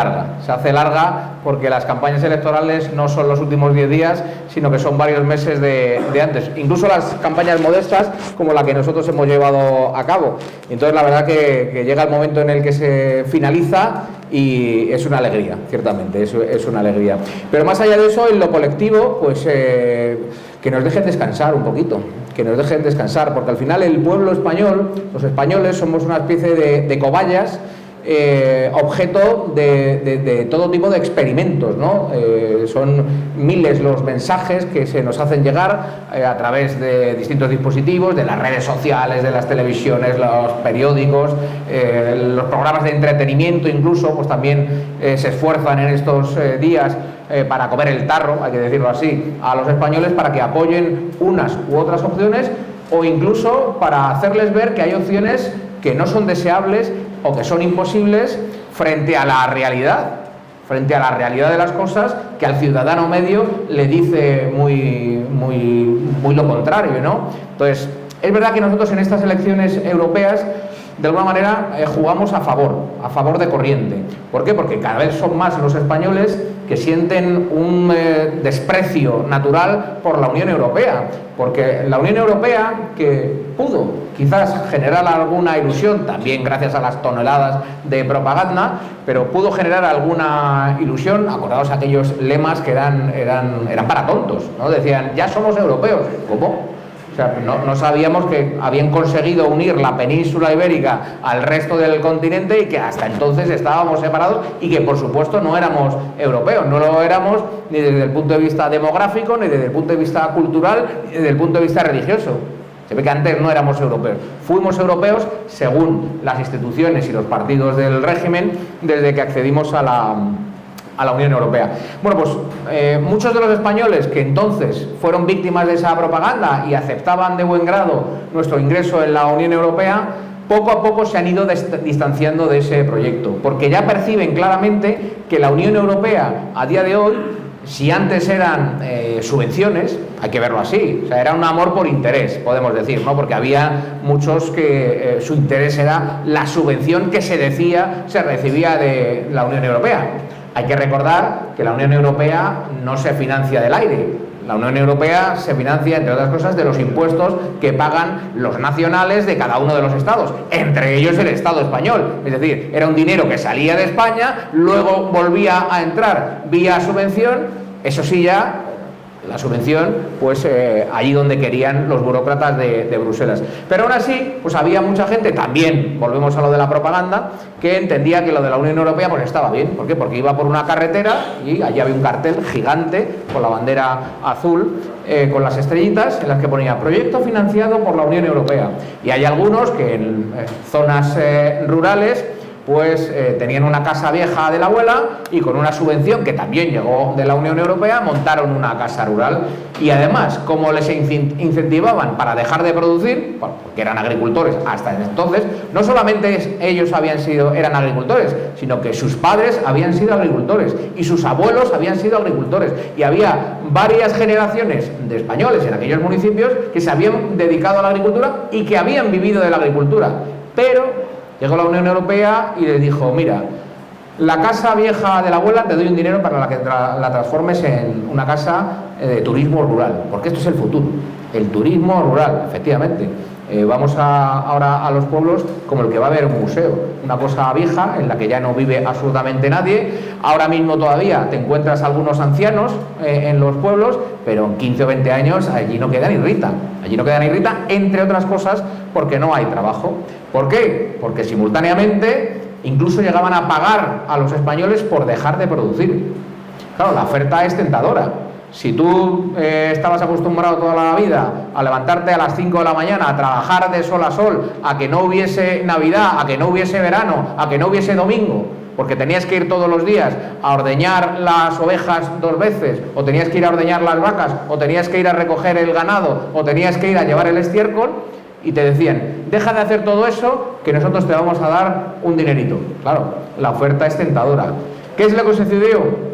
larga porque las campañas electorales no son los últimos 10 días, sino que son varios meses de antes, incluso las campañas modestas como la que nosotros hemos llevado a cabo. Entonces la verdad que llega el momento en el que se finaliza y es una alegría, ciertamente, es una alegría. Pero más allá de eso, en lo colectivo, pues que nos dejen descansar un poquito, porque al final el pueblo español, los españoles, somos una especie de cobayas, objeto de todo tipo de experimentos, ¿no? Son miles los mensajes que se nos hacen llegar a través de distintos dispositivos, de las redes sociales, de las televisiones, los periódicos, los programas de entretenimiento incluso, pues también se esfuerzan en estos días para comer el tarro, hay que decirlo así, a los españoles para que apoyen unas u otras opciones o incluso para hacerles ver que hay opciones que no son deseables o que son imposibles frente a la realidad de las cosas, que al ciudadano medio le dice muy lo contrario, ¿no? Entonces, es verdad que nosotros en estas elecciones europeas de alguna manera jugamos a favor de corriente. ¿Por qué? Porque cada vez son más los españoles que sienten un desprecio natural por la Unión Europea, porque la Unión Europea, que pudo quizás generar alguna ilusión, también gracias a las toneladas de propaganda, pero pudo generar alguna ilusión. Acordaos aquellos lemas que eran para tontos, ¿no? Decían, ya somos europeos. ¿Cómo? O sea, no sabíamos que habían conseguido unir la península ibérica al resto del continente y que hasta entonces estábamos separados y que por supuesto no éramos europeos, no lo éramos ni desde el punto de vista demográfico, ni desde el punto de vista cultural, ni desde el punto de vista religioso. Se ve que antes no éramos europeos. Fuimos europeos según las instituciones y los partidos del régimen desde que accedimos a la Unión Europea. Bueno, pues muchos de los españoles que entonces fueron víctimas de esa propaganda y aceptaban de buen grado nuestro ingreso en la Unión Europea, poco a poco se han ido distanciando de ese proyecto, porque ya perciben claramente que la Unión Europea a día de hoy si antes eran subvenciones, hay que verlo así, o sea, era un amor por interés, podemos decir, ¿no? Porque había muchos que su interés era la subvención que se decía se recibía de la Unión Europea. Hay que recordar que la Unión Europea no se financia del aire. La Unión Europea se financia, entre otras cosas, de los impuestos que pagan los nacionales de cada uno de los estados, entre ellos el Estado español. Es decir, era un dinero que salía de España, luego volvía a entrar vía subvención, eso sí ya, la subvención, pues allí donde querían los burócratas de Bruselas. Pero aún así, pues había mucha gente, también, volvemos a lo de la propaganda, que entendía que lo de la Unión Europea pues estaba bien. ¿Por qué? Porque iba por una carretera y allí había un cartel gigante con la bandera azul, con las estrellitas en las que ponía proyecto financiado por la Unión Europea. Y hay algunos que en zonas rurales pues tenían una casa vieja de la abuela y con una subvención que también llegó de la Unión Europea montaron una casa rural. Y además, como les incentivaban para dejar de producir, porque eran agricultores hasta entonces, no solamente ellos eran agricultores, sino que sus padres habían sido agricultores y sus abuelos habían sido agricultores, y había varias generaciones de españoles en aquellos municipios que se habían dedicado a la agricultura y que habían vivido de la agricultura. Pero llegó la Unión Europea y les dijo, mira, la casa vieja de la abuela te doy un dinero para que la transformes en una casa de turismo rural, porque esto es el futuro, el turismo rural, efectivamente. Vamos ahora a los pueblos como el que va a haber un museo, una cosa vieja en la que ya no vive absolutamente nadie. Ahora mismo todavía te encuentras algunos ancianos en los pueblos, pero en 15 o 20 años allí no queda ni Rita. Allí no queda ni Rita, entre otras cosas, porque no hay trabajo. ¿Por qué? Porque simultáneamente incluso llegaban a pagar a los españoles por dejar de producir. Claro, la oferta es tentadora. Si tú estabas acostumbrado toda la vida a levantarte a las 5 de la mañana, a trabajar de sol a sol, a que no hubiese Navidad, a que no hubiese verano, a que no hubiese domingo, porque tenías que ir todos los días a ordeñar las ovejas 2 veces, o tenías que ir a ordeñar las vacas, o tenías que ir a recoger el ganado, o tenías que ir a llevar el estiércol, y te decían, deja de hacer todo eso, que nosotros te vamos a dar un dinerito. Claro, la oferta es tentadora. ¿Qué es lo que sucedió?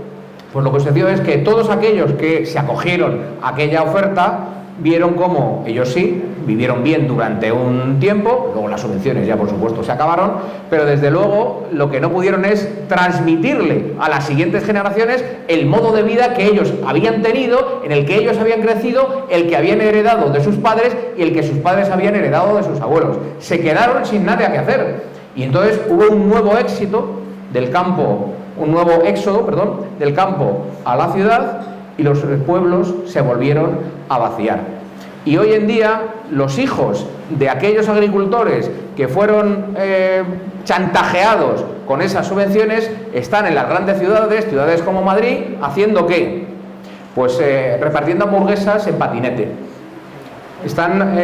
Pues lo que sucedió es que todos aquellos que se acogieron a aquella oferta vieron cómo ellos sí vivieron bien durante un tiempo, luego las subvenciones ya por supuesto se acabaron, pero desde luego lo que no pudieron es transmitirle a las siguientes generaciones el modo de vida que ellos habían tenido, en el que ellos habían crecido, el que habían heredado de sus padres y el que sus padres habían heredado de sus abuelos. Se quedaron sin nada que hacer y entonces hubo un nuevo éxito del campo, un nuevo éxodo, del campo a la ciudad, y los pueblos se volvieron a vaciar. Y hoy en día los hijos de aquellos agricultores que fueron chantajeados con esas subvenciones están en las grandes ciudades como Madrid, ¿haciendo qué? Pues repartiendo hamburguesas en patinete. Están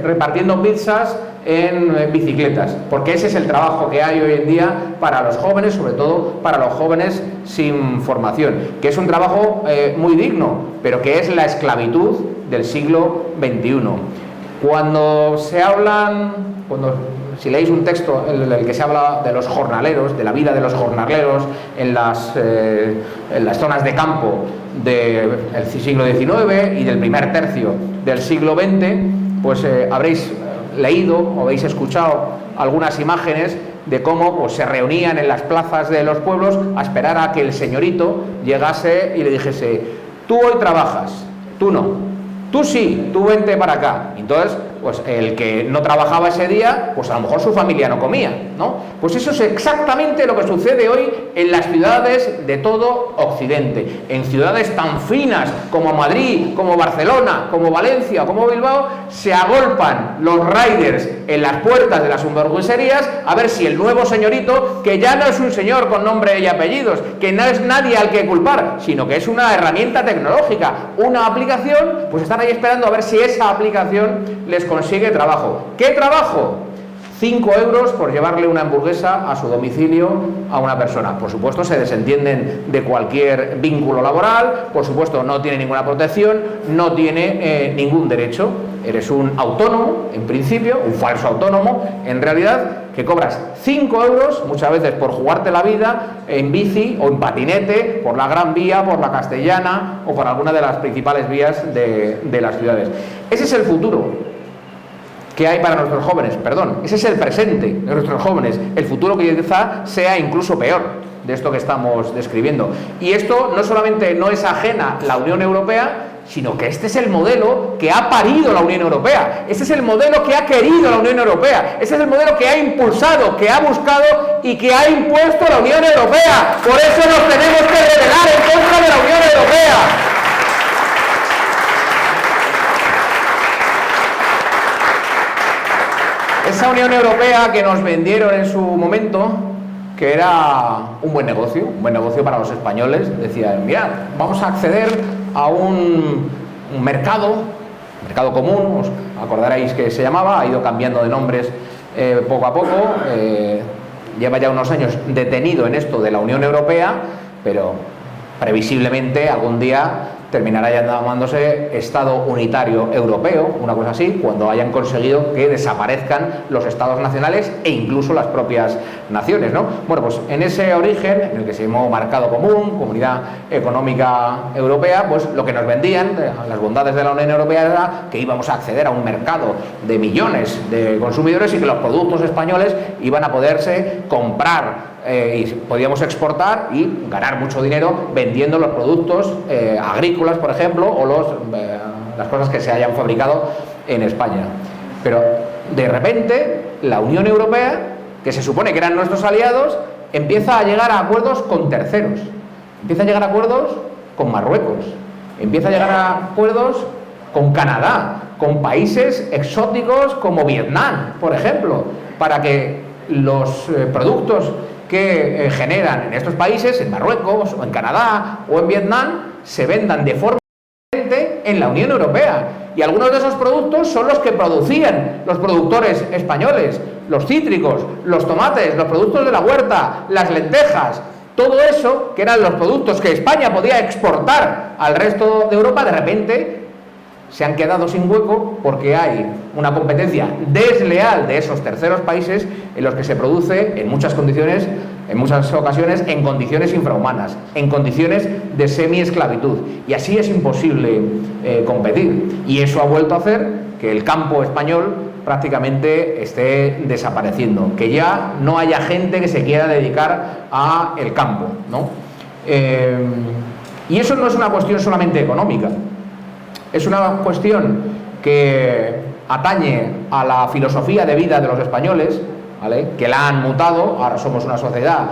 repartiendo pizzas en bicicletas, porque ese es el trabajo que hay hoy en día para los jóvenes, sobre todo para los jóvenes sin formación, que es un trabajo muy digno, pero que es la esclavitud del siglo XXI. Si leéis un texto en el que se habla de los jornaleros, de la vida de los jornaleros en las zonas de campo del siglo XIX y del primer tercio del siglo XX, pues habréis leído o habéis escuchado algunas imágenes de cómo pues, se reunían en las plazas de los pueblos a esperar a que el señorito llegase y le dijese: tú hoy trabajas, tú no, tú sí, tú vente para acá. Entonces, pues el que no trabajaba ese día, pues a lo mejor su familia no comía, ¿no? Pues eso es exactamente lo que sucede hoy en las ciudades de todo Occidente. En ciudades tan finas como Madrid, como Barcelona, como Valencia, como Bilbao, se agolpan los riders en las puertas de las hamburgueserías a ver si el nuevo señorito, que ya no es un señor con nombre y apellidos, que no es nadie al que culpar, sino que es una herramienta tecnológica, una aplicación, pues están ahí esperando a ver si esa aplicación les consigue trabajo. ¿Qué trabajo? 5 euros por llevarle una hamburguesa a su domicilio a una persona. Por supuesto, se desentienden de cualquier vínculo laboral, por supuesto, no tiene ninguna protección, no tiene ningún derecho. Eres un autónomo, en principio, un falso autónomo, en realidad, que cobras 5 euros, muchas veces por jugarte la vida, en bici o en patinete, por la Gran Vía, por la Castellana o por alguna de las principales vías de las ciudades. Ese es el futuro que hay para nuestros jóvenes, perdón, ese es el presente de nuestros jóvenes, el futuro que quizá sea incluso peor de esto que estamos describiendo. Y esto no solamente no es ajena la Unión Europea, sino que este es el modelo que ha parido la Unión Europea, este es el modelo que ha querido la Unión Europea, este es el modelo que ha impulsado, que ha buscado y que ha impuesto la Unión Europea. Por eso nos tenemos que rebelar en contra de la Unión Europea. Esa Unión Europea que nos vendieron en su momento, que era un buen negocio para los españoles, decían, mirad, vamos a acceder a un mercado común, os acordaréis que se llamaba, ha ido cambiando de nombres poco a poco, lleva ya unos años detenido en esto de la Unión Europea, pero previsiblemente algún día terminará ya llamándose Estado Unitario Europeo, una cosa así, cuando hayan conseguido que desaparezcan los estados nacionales e incluso las propias naciones, ¿no? Bueno, pues en ese origen, en el que se llamó Mercado Común, Comunidad Económica Europea, pues lo que nos vendían, las bondades de la Unión Europea, era que íbamos a acceder a un mercado de millones de consumidores y que los productos españoles iban a poderse comprar y podíamos exportar y ganar mucho dinero vendiendo los productos agrícolas, por ejemplo, o las cosas que se hayan fabricado en España. Pero de repente la Unión Europea, que se supone que eran nuestros aliados, empieza a llegar a acuerdos con terceros, empieza a llegar a acuerdos con Marruecos, empieza a llegar a acuerdos con Canadá, con países exóticos como Vietnam, por ejemplo, para que los productos que generan en estos países, en Marruecos o en Canadá o en Vietnam, se vendan de forma diferente en la Unión Europea. Y algunos de esos productos son los que producían los productores españoles, los cítricos, los tomates, los productos de la huerta, las lentejas. Todo eso, que eran los productos que España podía exportar al resto de Europa, de repente se han quedado sin hueco porque hay una competencia desleal de esos terceros países en los que se produce en muchas condiciones, en muchas ocasiones, en condiciones infrahumanas, en condiciones de semi-esclavitud. Y así es imposible competir. Y eso ha vuelto a hacer que el campo español prácticamente esté desapareciendo, que ya no haya gente que se quiera dedicar al campo, ¿no? Y eso no es una cuestión solamente económica. Es una cuestión que atañe a la filosofía de vida de los españoles, ¿vale? Que la han mutado. Ahora somos una sociedad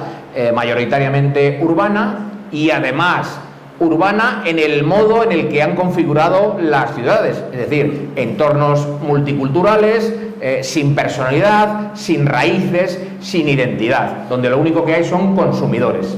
mayoritariamente urbana y además urbana en el modo en el que han configurado las ciudades, es decir, entornos multiculturales, sin personalidad, sin raíces, sin identidad, donde lo único que hay son consumidores,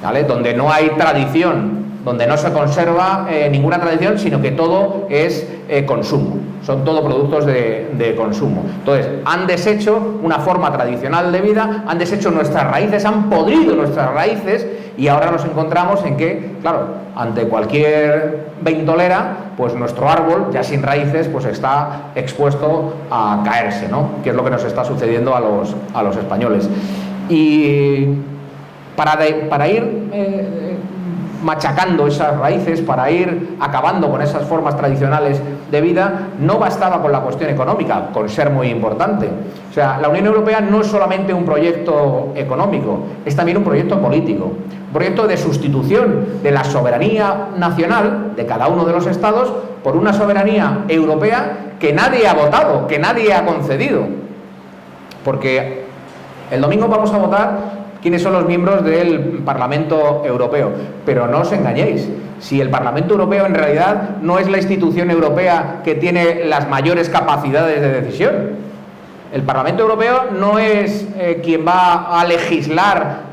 ¿vale? Donde no hay tradición, donde no se conserva ninguna tradición, sino que todo es consumo, son todo productos de consumo. Entonces, han deshecho una forma tradicional de vida, han deshecho nuestras raíces, han podrido nuestras raíces, y ahora nos encontramos en que, claro, ante cualquier ventolera, pues nuestro árbol, ya sin raíces, pues está expuesto a caerse, ¿no? Que es lo que nos está sucediendo a los españoles. Y para ir machacando esas raíces, para ir acabando con esas formas tradicionales de vida, no bastaba con la cuestión económica, con ser muy importante. O sea, la Unión Europea no es solamente un proyecto económico, es también un proyecto político, un proyecto de sustitución de la soberanía nacional de cada uno de los estados por una soberanía europea que nadie ha votado, que nadie ha concedido. Porque el domingo vamos a votar quiénes son los miembros del Parlamento Europeo. Pero no os engañéis, si el Parlamento Europeo en realidad no es la institución europea que tiene las mayores capacidades de decisión. El Parlamento Europeo no es quien va a legislar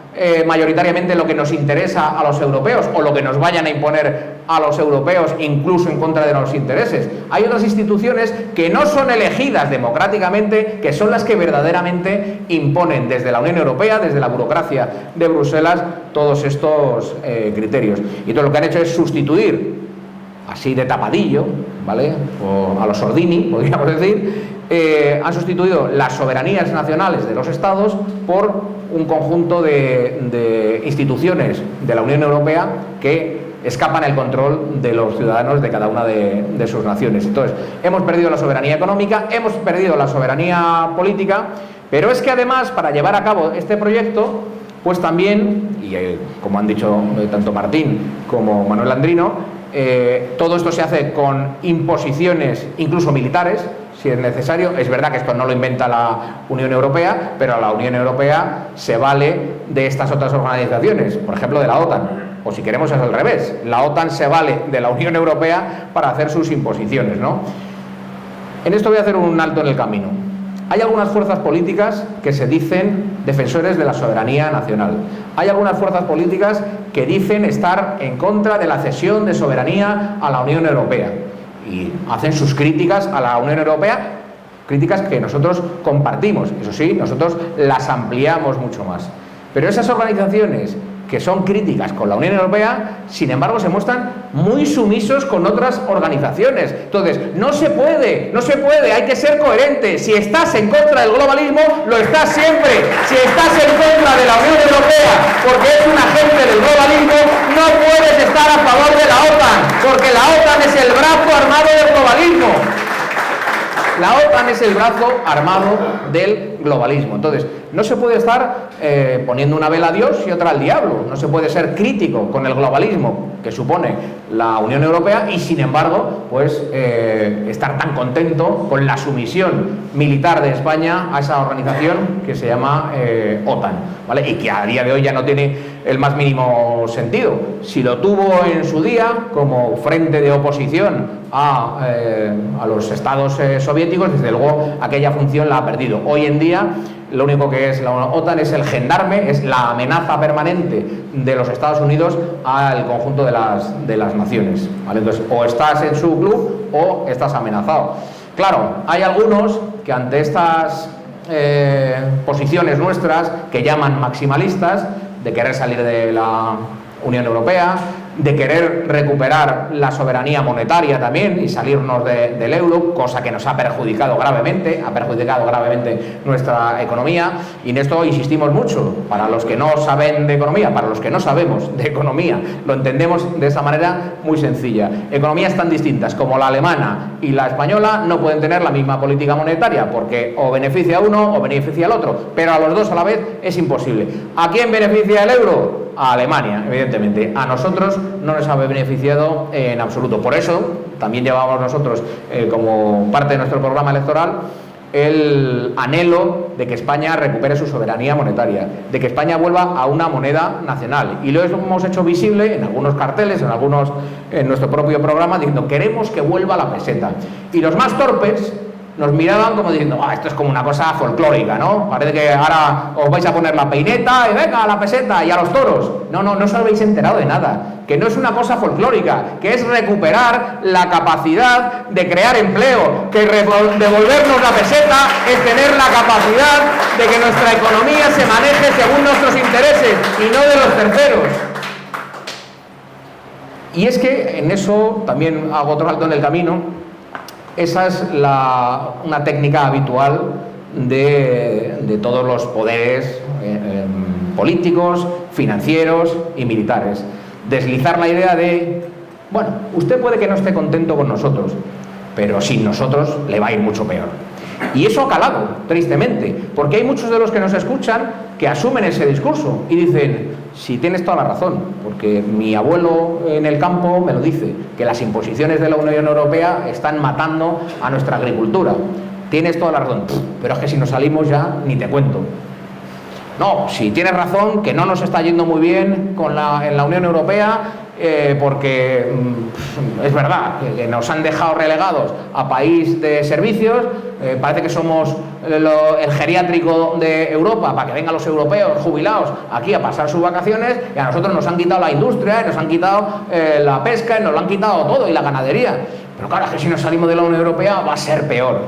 mayoritariamente lo que nos interesa a los europeos o lo que nos vayan a imponer a los europeos, incluso en contra de los intereses. Hay otras instituciones que no son elegidas democráticamente, que son las que verdaderamente imponen desde la Unión Europea, desde la burocracia de Bruselas, todos estos criterios. Y todo lo que han hecho es sustituir, así de tapadillo, ¿vale?, o a los Sordini, podríamos decir, han sustituido las soberanías nacionales de los Estados por un conjunto de instituciones de la Unión Europea que escapan el control de los ciudadanos de cada una de sus naciones. Entonces, hemos perdido la soberanía económica, hemos perdido la soberanía política, pero es que además, para llevar a cabo este proyecto, pues también, y como han dicho tanto Martín como Manuel Andrino, todo esto se hace con imposiciones, incluso militares, si es necesario. Es verdad que esto no lo inventa la Unión Europea, pero la Unión Europea se vale de estas otras organizaciones, por ejemplo de la OTAN, o si queremos es al revés, la OTAN se vale de la Unión Europea para hacer sus imposiciones, ¿no? En esto voy a hacer un alto en el camino. Hay algunas fuerzas políticas que se dicen defensores de la soberanía nacional. Hay algunas fuerzas políticas que dicen estar en contra de la cesión de soberanía a la Unión Europea y hacen sus críticas a la Unión Europea, críticas que nosotros compartimos. Eso sí, nosotros las ampliamos mucho más. Pero esas organizaciones que son críticas con la Unión Europea, sin embargo, se muestran muy sumisos con otras organizaciones. Entonces, no se puede, hay que ser coherente. Si estás en contra del globalismo, lo estás siempre. Si estás en contra de la Unión Europea porque es un agente del globalismo, no puedes estar a favor de la OTAN, porque la OTAN es el brazo armado del globalismo. La OTAN es el brazo armado del globalismo. Entonces, no se puede estar poniendo una vela a Dios y otra al diablo. No se puede ser crítico con el globalismo que supone la Unión Europea y, sin embargo, pues estar tan contento con la sumisión militar de España a esa organización que se llama OTAN, ¿vale? Y que a día de hoy ya no tiene el más mínimo sentido. Si lo tuvo en su día como frente de oposición a los estados soviéticos, desde luego aquella función la ha perdido. Hoy en día lo único que es la OTAN es el gendarme, es la amenaza permanente de los Estados Unidos al conjunto de las naciones, ¿vale? Entonces, o estás en su club o estás amenazado. Claro, hay algunos que ante estas posiciones nuestras, que llaman maximalistas, de querer salir de la Unión Europea, de querer recuperar la soberanía monetaria también y salirnos del euro, cosa que nos ha perjudicado gravemente nuestra economía. Y en esto insistimos mucho. Para los que no saben de economía, para los que no sabemos de economía, lo entendemos de esta manera muy sencilla. Economías tan distintas como la alemana y la española no pueden tener la misma política monetaria, porque o beneficia a uno o beneficia al otro, pero a los dos a la vez es imposible. ¿A quién beneficia el euro? A Alemania, evidentemente. A nosotros no nos ha beneficiado en absoluto. Por eso también llevamos nosotros, como parte de nuestro programa electoral, el anhelo de que España recupere su soberanía monetaria, de que España vuelva a una moneda nacional. Y lo hemos hecho visible en algunos carteles, en nuestro propio programa, diciendo: queremos que vuelva la peseta. Y los más torpes nos miraban como diciendo: esto es como una cosa folclórica, ¿no? Parece que ahora os vais a poner la peineta y venga, a la peseta y a los toros. No os habéis enterado de nada. Que no es una cosa folclórica, que es recuperar la capacidad de crear empleo, que devolvernos la peseta es tener la capacidad de que nuestra economía se maneje según nuestros intereses y no de los terceros. Y es que en eso también hago otro salto en el camino. Esa es una técnica habitual de todos los poderes políticos, financieros y militares. Deslizar la idea de: bueno, usted puede que no esté contento con nosotros, pero sin nosotros le va a ir mucho peor. Y eso ha calado, tristemente, porque hay muchos de los que nos escuchan que asumen ese discurso y dicen: sí, tienes toda la razón, porque mi abuelo en el campo me lo dice, que las imposiciones de la Unión Europea están matando a nuestra agricultura. Tienes toda la razón, pero es que si nos salimos ya ni te cuento. No, si tienes razón, que no nos está yendo muy bien en la Unión Europea porque es verdad que nos han dejado relegados a país de servicios. Parece que somos el geriátrico de Europa para que vengan los europeos jubilados aquí a pasar sus vacaciones, y a nosotros nos han quitado la industria, y nos han quitado la pesca, y nos lo han quitado todo, y la ganadería. Pero claro, es que si nos salimos de la Unión Europea va a ser peor.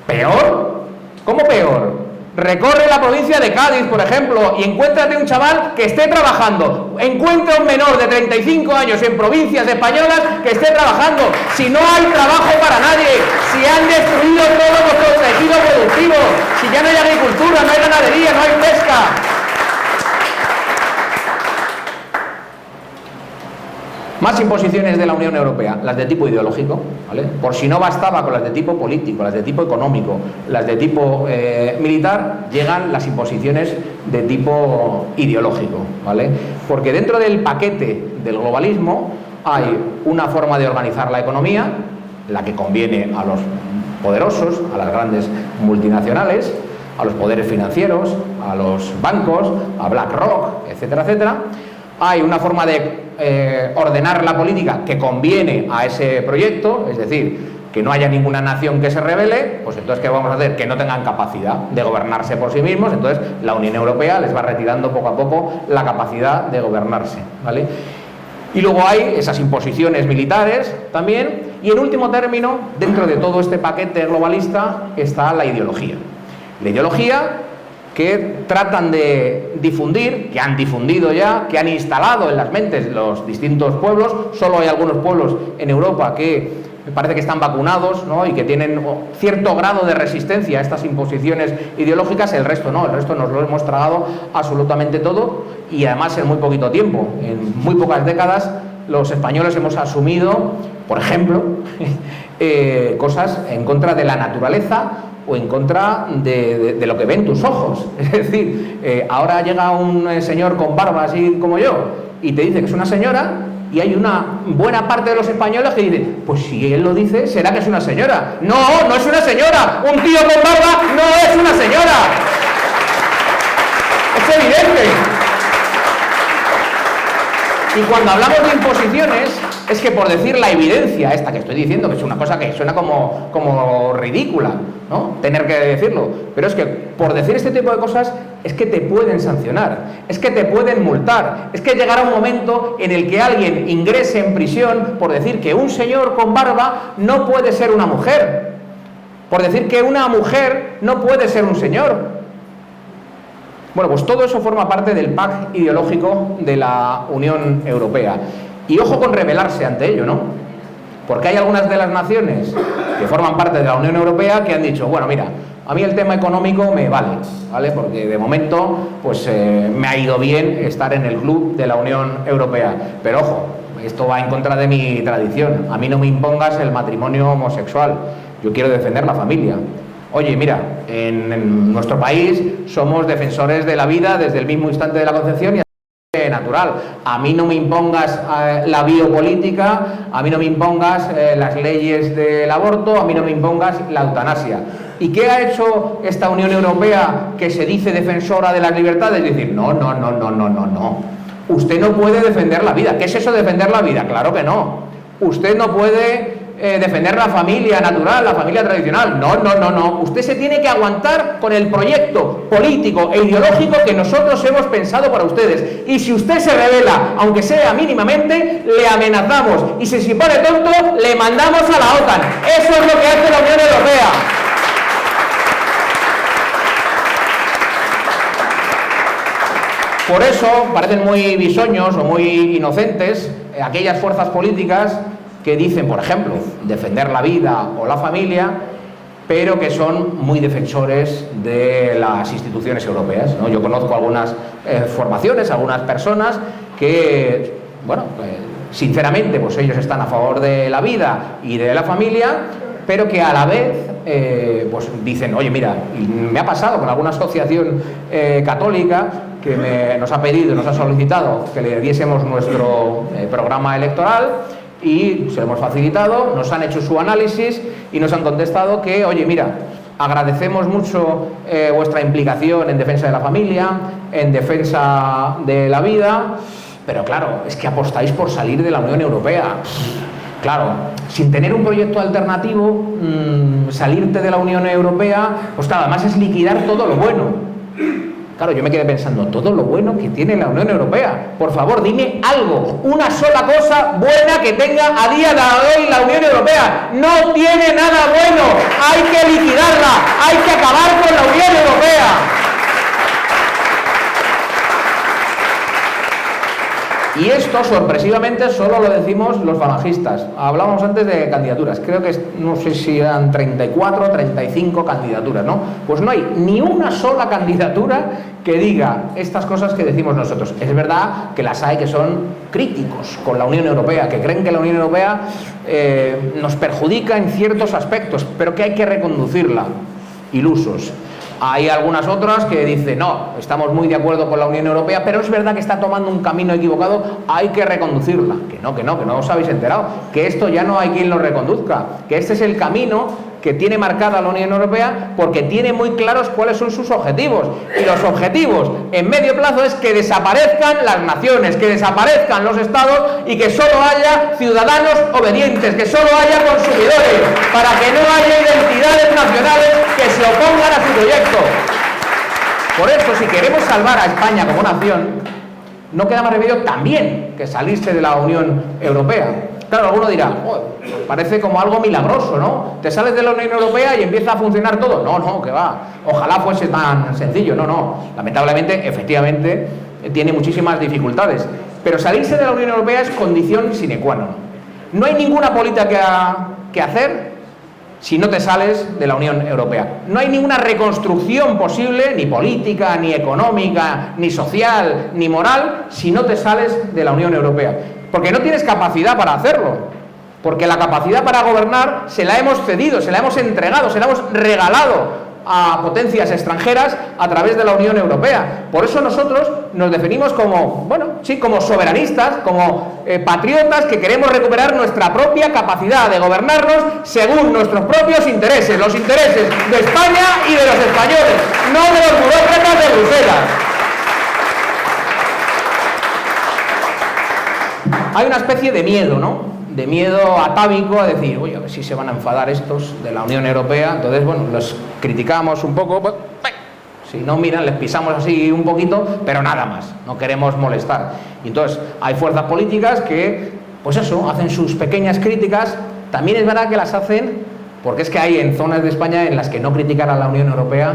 ¿Peor? ¿Cómo peor? Recorre la provincia de Cádiz, por ejemplo, y encuéntrate un chaval que esté trabajando. Encuentra un menor de 35 años en provincias españolas que esté trabajando. Si no hay trabajo para nadie, si han destruido todo nuestro tejido productivo, si ya no hay agricultura, no hay ganadería, no hay pesca. Más imposiciones de la Unión Europea, las de tipo ideológico, ¿vale? Por si no bastaba con las de tipo político, las de tipo económico, las de tipo militar, llegan las imposiciones de tipo ideológico, ¿vale? Porque dentro del paquete del globalismo hay una forma de organizar la economía, la que conviene a los poderosos, a las grandes multinacionales, a los poderes financieros, a los bancos, a BlackRock, etcétera, etcétera. Hay una forma de ordenar la política que conviene a ese proyecto, es decir, que no haya ninguna nación que se rebele, pues entonces ¿qué vamos a hacer? Que no tengan capacidad de gobernarse por sí mismos, entonces la Unión Europea les va retirando poco a poco la capacidad de gobernarse, ¿vale? Y luego hay esas imposiciones militares también, y en último término, dentro de todo este paquete globalista está la ideología. La ideología que tratan de difundir, que han difundido ya, que han instalado en las mentes los distintos pueblos. Solo hay algunos pueblos en Europa que parece que están vacunados, ¿no? Y que tienen cierto grado de resistencia a estas imposiciones ideológicas. El resto no, el resto nos lo hemos tragado absolutamente todo, y además en muy poquito tiempo, en muy pocas décadas, los españoles hemos asumido, por ejemplo, cosas en contra de la naturaleza o en contra de lo que ven tus ojos. Es decir, ahora llega un señor con barba así como yo y te dice que es una señora, y hay una buena parte de los españoles que dicen, pues si él lo dice, será que es una señora. No, no es una señora. Un tío con barba no es una señora. Es evidente. Y cuando hablamos de imposiciones, es que por decir la evidencia esta que estoy diciendo, que es una cosa que suena como ridícula, ¿no? Tener que decirlo, pero es que por decir este tipo de cosas es que te pueden sancionar, es que te pueden multar, es que llegará un momento en el que alguien ingrese en prisión por decir que un señor con barba no puede ser una mujer, por decir que una mujer no puede ser un señor. Bueno, pues todo eso forma parte del pack ideológico de la Unión Europea. Y ojo con rebelarse ante ello, ¿no? Porque hay algunas de las naciones que forman parte de la Unión Europea que han dicho, bueno, mira, a mí el tema económico me vale, ¿vale? Porque de momento, pues me ha ido bien estar en el club de la Unión Europea. Pero ojo, esto va en contra de mi tradición. A mí no me impongas el matrimonio homosexual. Yo quiero defender la familia. Oye, mira, en nuestro país somos defensores de la vida desde el mismo instante de la concepción y natural. A mí no me impongas la biopolítica, a mí no me impongas las leyes del aborto, a mí no me impongas la eutanasia. ¿Y qué ha hecho esta Unión Europea que se dice defensora de las libertades? Decir, no. Usted no puede defender la vida. ¿Qué es eso de defender la vida? Claro que no. Usted no puede defender la familia natural, la familia tradicional. No. Usted se tiene que aguantar con el proyecto político e ideológico que nosotros hemos pensado para ustedes. Y si usted se rebela, aunque sea mínimamente, le amenazamos. Y si se pone tonto, le mandamos a la OTAN. Eso es lo que hace la Unión Europea. Por eso parecen muy bisoños o muy inocentes aquellas fuerzas políticas que dicen, por ejemplo, defender la vida o la familia, pero que son muy defensores de las instituciones europeas, ¿no? Yo conozco algunas formaciones, algunas personas que, bueno, sinceramente, pues ellos están a favor de la vida y de la familia, pero que a la vez pues dicen, oye, mira, me ha pasado con alguna asociación católica que nos ha pedido, nos ha solicitado que le diésemos nuestro programa electoral, y se lo hemos facilitado, nos han hecho su análisis y nos han contestado que, oye, mira, agradecemos mucho vuestra implicación en defensa de la familia, en defensa de la vida, Pero claro, es que apostáis por salir de la Unión Europea. Claro, sin tener un proyecto alternativo, salirte de la Unión Europea, pues claro, además es liquidar todo lo bueno. Claro, yo me quedé pensando, todo lo bueno que tiene la Unión Europea. Por favor, dime algo, una sola cosa buena que tenga a día de hoy la Unión Europea. No tiene nada bueno, hay que liquidarla, hay que acabar con la Unión Europea. Y esto, sorpresivamente, solo lo decimos los falangistas. Hablábamos antes de candidaturas. Creo que no sé si eran 34 o 35 candidaturas, ¿no? Pues no hay ni una sola candidatura que diga estas cosas que decimos nosotros. Es verdad que las hay que son críticos con la Unión Europea, que creen que la Unión Europea nos perjudica en ciertos aspectos, pero que hay que reconducirla. Ilusos. Hay algunas otras que dicen, no, estamos muy de acuerdo con la Unión Europea, pero es verdad que está tomando un camino equivocado, hay que reconducirla. Que no os habéis enterado, que esto ya no hay quien lo reconduzca, que este es el camino que tiene marcada la Unión Europea porque tiene muy claros cuáles son sus objetivos. Y los objetivos en medio plazo es que desaparezcan las naciones, que desaparezcan los estados y que solo haya ciudadanos obedientes, que solo haya consumidores, para que no haya identidades nacionales que se opongan a su proyecto. Por eso, si queremos salvar a España como nación, no queda más remedio también que salirse de la Unión Europea. Claro, alguno dirá, parece como algo milagroso, ¿no? Te sales de la Unión Europea y empieza a funcionar todo. No, que va. Ojalá fuese tan sencillo. No. Lamentablemente, efectivamente, tiene muchísimas dificultades. Pero salirse de la Unión Europea es condición sine qua non. No hay ninguna política que hacer si no te sales de la Unión Europea. No hay ninguna reconstrucción posible, ni política, ni económica, ni social, ni moral, si no te sales de la Unión Europea. Porque no tienes capacidad para hacerlo. Porque la capacidad para gobernar se la hemos cedido, se la hemos entregado, se la hemos regalado a potencias extranjeras a través de la Unión Europea. Por eso nosotros nos definimos como, como soberanistas, como patriotas que queremos recuperar nuestra propia capacidad de gobernarnos según nuestros propios intereses, los intereses de España y de los españoles, no de los burócratas de Bruselas. Hay una especie de miedo, ¿no? De miedo atávico a decir, oye, a ver si se van a enfadar estos de la Unión Europea. Entonces, los criticamos un poco, pues, si no miran, les pisamos así un poquito, pero nada más, no queremos molestar. Y entonces hay fuerzas políticas que, pues eso, hacen sus pequeñas críticas. También es verdad que las hacen, porque es que hay en zonas de España en las que no criticar a la Unión Europea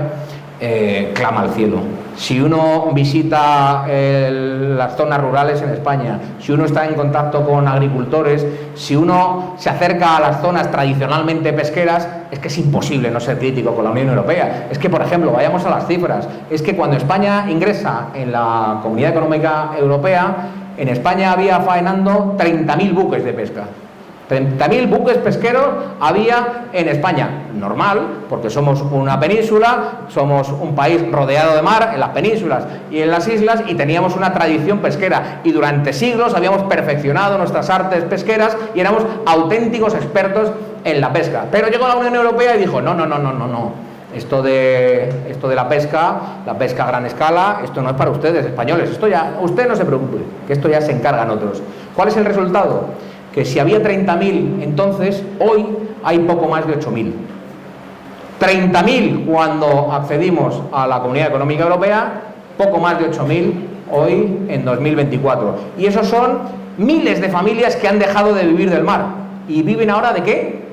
clama al cielo. Si uno visita las zonas rurales en España, si uno está en contacto con agricultores, si uno se acerca a las zonas tradicionalmente pesqueras, es que es imposible no ser crítico con la Unión Europea. Es que, por ejemplo, vayamos a las cifras, es que cuando España ingresa en la Comunidad Económica Europea, en España había faenando 30.000 buques de pesca. 30.000 buques pesqueros había en España. Normal, porque somos una península, somos un país rodeado de mar en las penínsulas y en las islas, y teníamos una tradición pesquera, y durante siglos habíamos perfeccionado nuestras artes pesqueras y éramos auténticos expertos en la pesca. Pero llegó la Unión Europea y dijo, no. Esto de la pesca a gran escala, esto no es para ustedes, españoles. Esto ya, usted no se preocupe, que esto ya se encargan otros. ¿Cuál es el resultado? Que si había 30.000 entonces, hoy hay poco más de 8.000. 30.000 cuando accedimos a la Comunidad Económica Europea, poco más de 8.000 hoy en 2024. Y esos son miles de familias que han dejado de vivir del mar. ¿Y viven ahora de qué?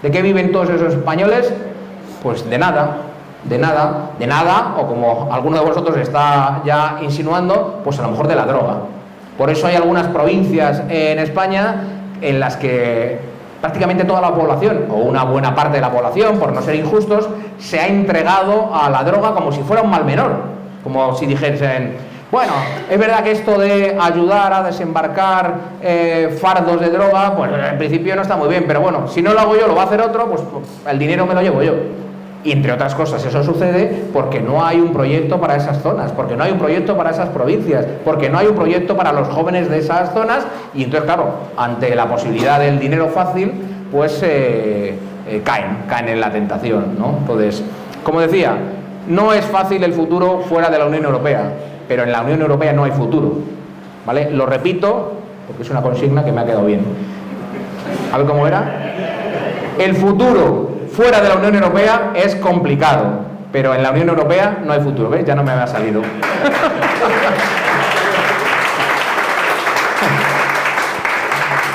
¿De qué viven todos esos españoles? Pues de nada, o como alguno de vosotros está ya insinuando, pues a lo mejor de la droga. Por eso hay algunas provincias en España en las que prácticamente toda la población, o una buena parte de la población, por no ser injustos, se ha entregado a la droga como si fuera un mal menor. Como si dijesen, bueno, es verdad que esto de ayudar a desembarcar fardos de droga, pues en principio no está muy bien, pero bueno, si no lo hago yo, lo va a hacer otro, pues el dinero me lo llevo yo. Y entre otras cosas eso sucede porque no hay un proyecto para esas zonas, porque no hay un proyecto para esas provincias, porque no hay un proyecto para los jóvenes de esas zonas, y entonces claro, ante la posibilidad del dinero fácil, pues caen en la tentación, ¿no? Entonces, como decía, no es fácil el futuro fuera de la Unión Europea, pero en la Unión Europea no hay futuro, ¿vale? Lo repito, porque es una consigna que me ha quedado bien. A ver cómo era. El futuro fuera de la Unión Europea es complicado, pero en la Unión Europea no hay futuro, ¿ves? Ya no me había salido.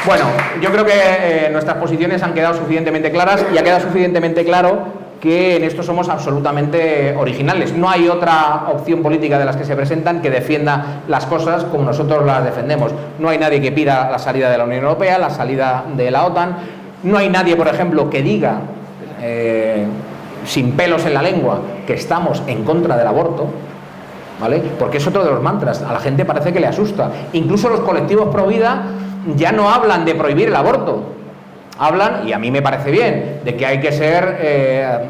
Bueno, yo creo que nuestras posiciones han quedado suficientemente claras y ha quedado suficientemente claro que en esto somos absolutamente originales. No hay otra opción política de las que se presentan que defienda las cosas como nosotros las defendemos. No hay nadie que pida la salida de la Unión Europea, la salida de la OTAN. No hay nadie, por ejemplo, que diga, sin pelos en la lengua, que estamos en contra del aborto, ¿vale? Porque es otro de los mantras. A la gente parece que le asusta. Incluso los colectivos pro vida ya no hablan de prohibir el aborto. Hablan, y a mí me parece bien, de que hay que ser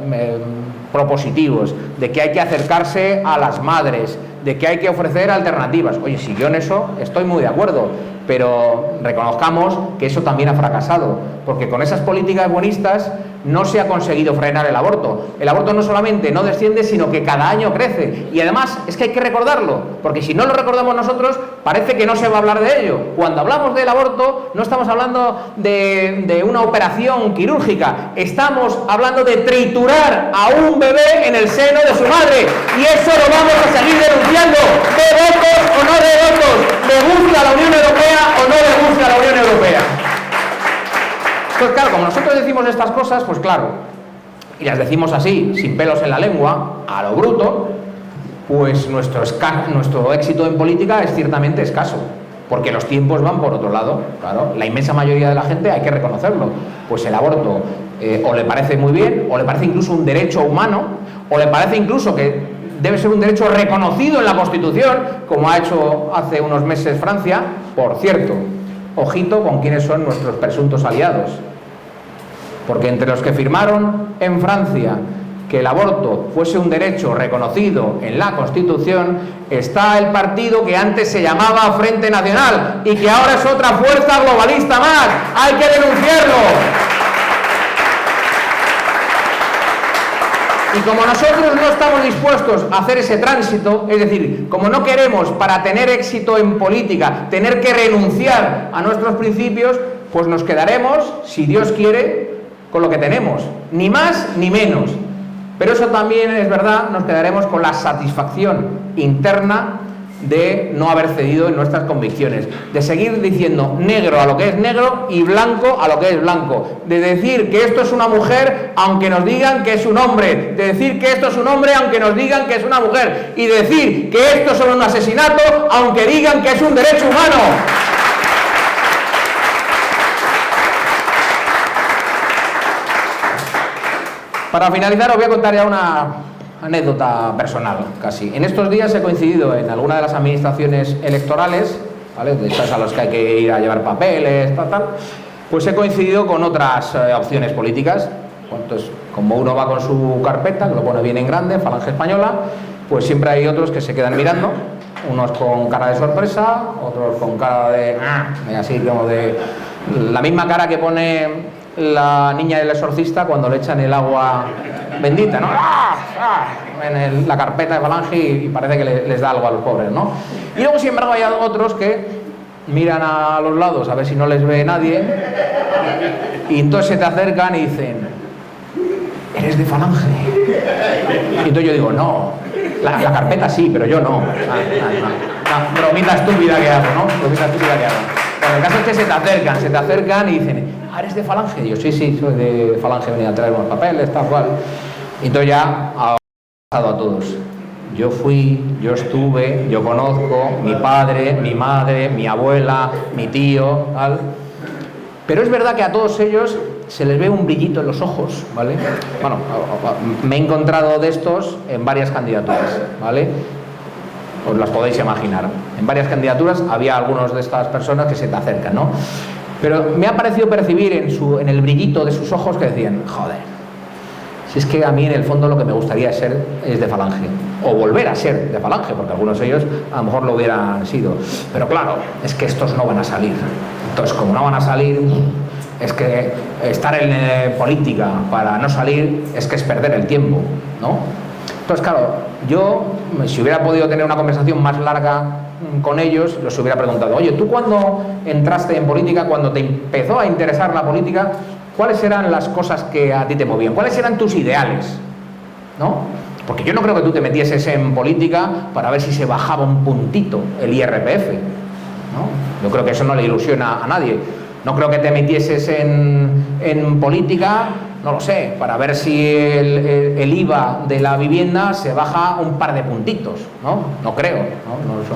propositivos, de que hay que acercarse a las madres, de que hay que ofrecer alternativas. Oye, si yo en eso estoy muy de acuerdo, pero reconozcamos que eso también ha fracasado, porque con esas políticas buenistas no se ha conseguido frenar el aborto. El aborto no solamente no desciende, sino que cada año crece. Y además es que hay que recordarlo, porque si no lo recordamos nosotros, parece que no se va a hablar de ello. Cuando hablamos del aborto, no estamos hablando de una operación quirúrgica, estamos hablando de triturar a un bebé en el seno de su madre. Y eso lo vamos a seguir denunciando, de votos o no de votos, le gusta la Unión Europea o no le gusta la Unión Europea. Entonces, claro, como nosotros decimos estas cosas, pues claro, y las decimos así, sin pelos en la lengua, a lo bruto, pues nuestro éxito en política es ciertamente escaso, porque los tiempos van por otro lado. Claro, la inmensa mayoría de la gente, hay que reconocerlo, pues el aborto o le parece muy bien, o le parece incluso un derecho humano, o le parece incluso que debe ser un derecho reconocido en la Constitución, como ha hecho hace unos meses Francia. Por cierto, ojito con quiénes son nuestros presuntos aliados, porque entre los que firmaron en Francia que el aborto fuese un derecho reconocido en la Constitución está el partido que antes se llamaba Frente Nacional y que ahora es otra fuerza globalista más. ¡Hay que denunciarlo! Y como nosotros no estamos dispuestos a hacer ese tránsito, es decir, como no queremos, para tener éxito en política, tener que renunciar a nuestros principios, pues nos quedaremos, si Dios quiere, con lo que tenemos, ni más ni menos. Pero eso también es verdad, nos quedaremos con la satisfacción interna de no haber cedido en nuestras convicciones, de seguir diciendo negro a lo que es negro y blanco a lo que es blanco, de decir que esto es una mujer aunque nos digan que es un hombre, de decir que esto es un hombre aunque nos digan que es una mujer, y decir que esto es solo un asesinato aunque digan que es un derecho humano. Para finalizar os voy a contar ya una anécdota personal, casi. En estos días he coincidido en alguna de las administraciones electorales, ¿vale?, de estas a las que hay que ir a llevar papeles, tal, pues he coincidido con otras opciones políticas. Entonces, como uno va con su carpeta, que lo pone bien en grande, Falange Española, pues siempre hay otros que se quedan mirando, unos con cara de sorpresa, otros con cara de así como de la misma cara que pone la niña del exorcista cuando le echan el agua bendita, ¿no? En la carpeta de Falange, y parece que les da algo a los pobres, ¿no? Y luego, sin embargo, hay otros que miran a los lados a ver si no les ve nadie, y entonces se te acercan y dicen: ¿eres de Falange? Y entonces yo digo: no, la carpeta sí, pero yo no. Bromita estúpida que hago, ¿no? Bromita estúpida que hago. Bueno, el caso es que se te acercan y dicen: ¿eres de Falange? Y yo: sí, soy de Falange, venía a traer unos papeles, tal cual. Y entonces ya ha pasado a todos. Yo fui, yo estuve, yo conozco, mi padre, mi madre, mi abuela, mi tío, tal. Pero es verdad que a todos ellos se les ve un brillito en los ojos, ¿vale? Bueno, me he encontrado de estos en varias candidaturas, ¿vale? Os las podéis imaginar. En varias candidaturas había algunos de estas personas que se te acercan, ¿no? Pero me ha parecido percibir en el brillito de sus ojos que decían: joder, si es que a mí en el fondo lo que me gustaría ser es de Falange, o volver a ser de Falange, porque algunos de ellos a lo mejor lo hubieran sido. Pero claro, es que estos no van a salir. Entonces, como no van a salir, es que estar en política para no salir es que es perder el tiempo, ¿no? Entonces, claro, yo, si hubiera podido tener una conversación más larga, con ellos, les hubiera preguntado: oye, tú cuando entraste en política, cuando te empezó a interesar la política, ¿cuáles eran las cosas que a ti te movían? ¿Cuáles eran tus ideales? ¿No? Porque yo no creo que tú te metieses en política para ver si se bajaba un puntito el IRPF, ¿no? Yo creo que eso no le ilusiona a nadie. No creo que te metieses en política, no lo sé, para ver si el IVA de la vivienda se baja un par de puntitos, ¿no? No creo,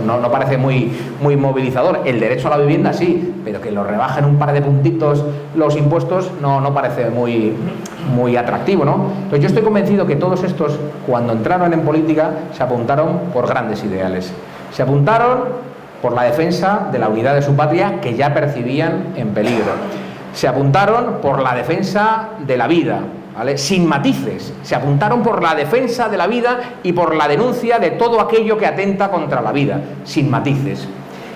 no parece muy movilizador. El derecho a la vivienda sí, pero que lo rebajen un par de puntitos los impuestos no parece muy atractivo, ¿no? Entonces yo estoy convencido que todos estos, cuando entraron en política, se apuntaron por grandes ideales. Se apuntaron por la defensa de la unidad de su patria, que ya percibían en peligro. Se apuntaron por la defensa de la vida, ¿vale? Sin matices. Se apuntaron por la defensa de la vida y por la denuncia de todo aquello que atenta contra la vida, sin matices.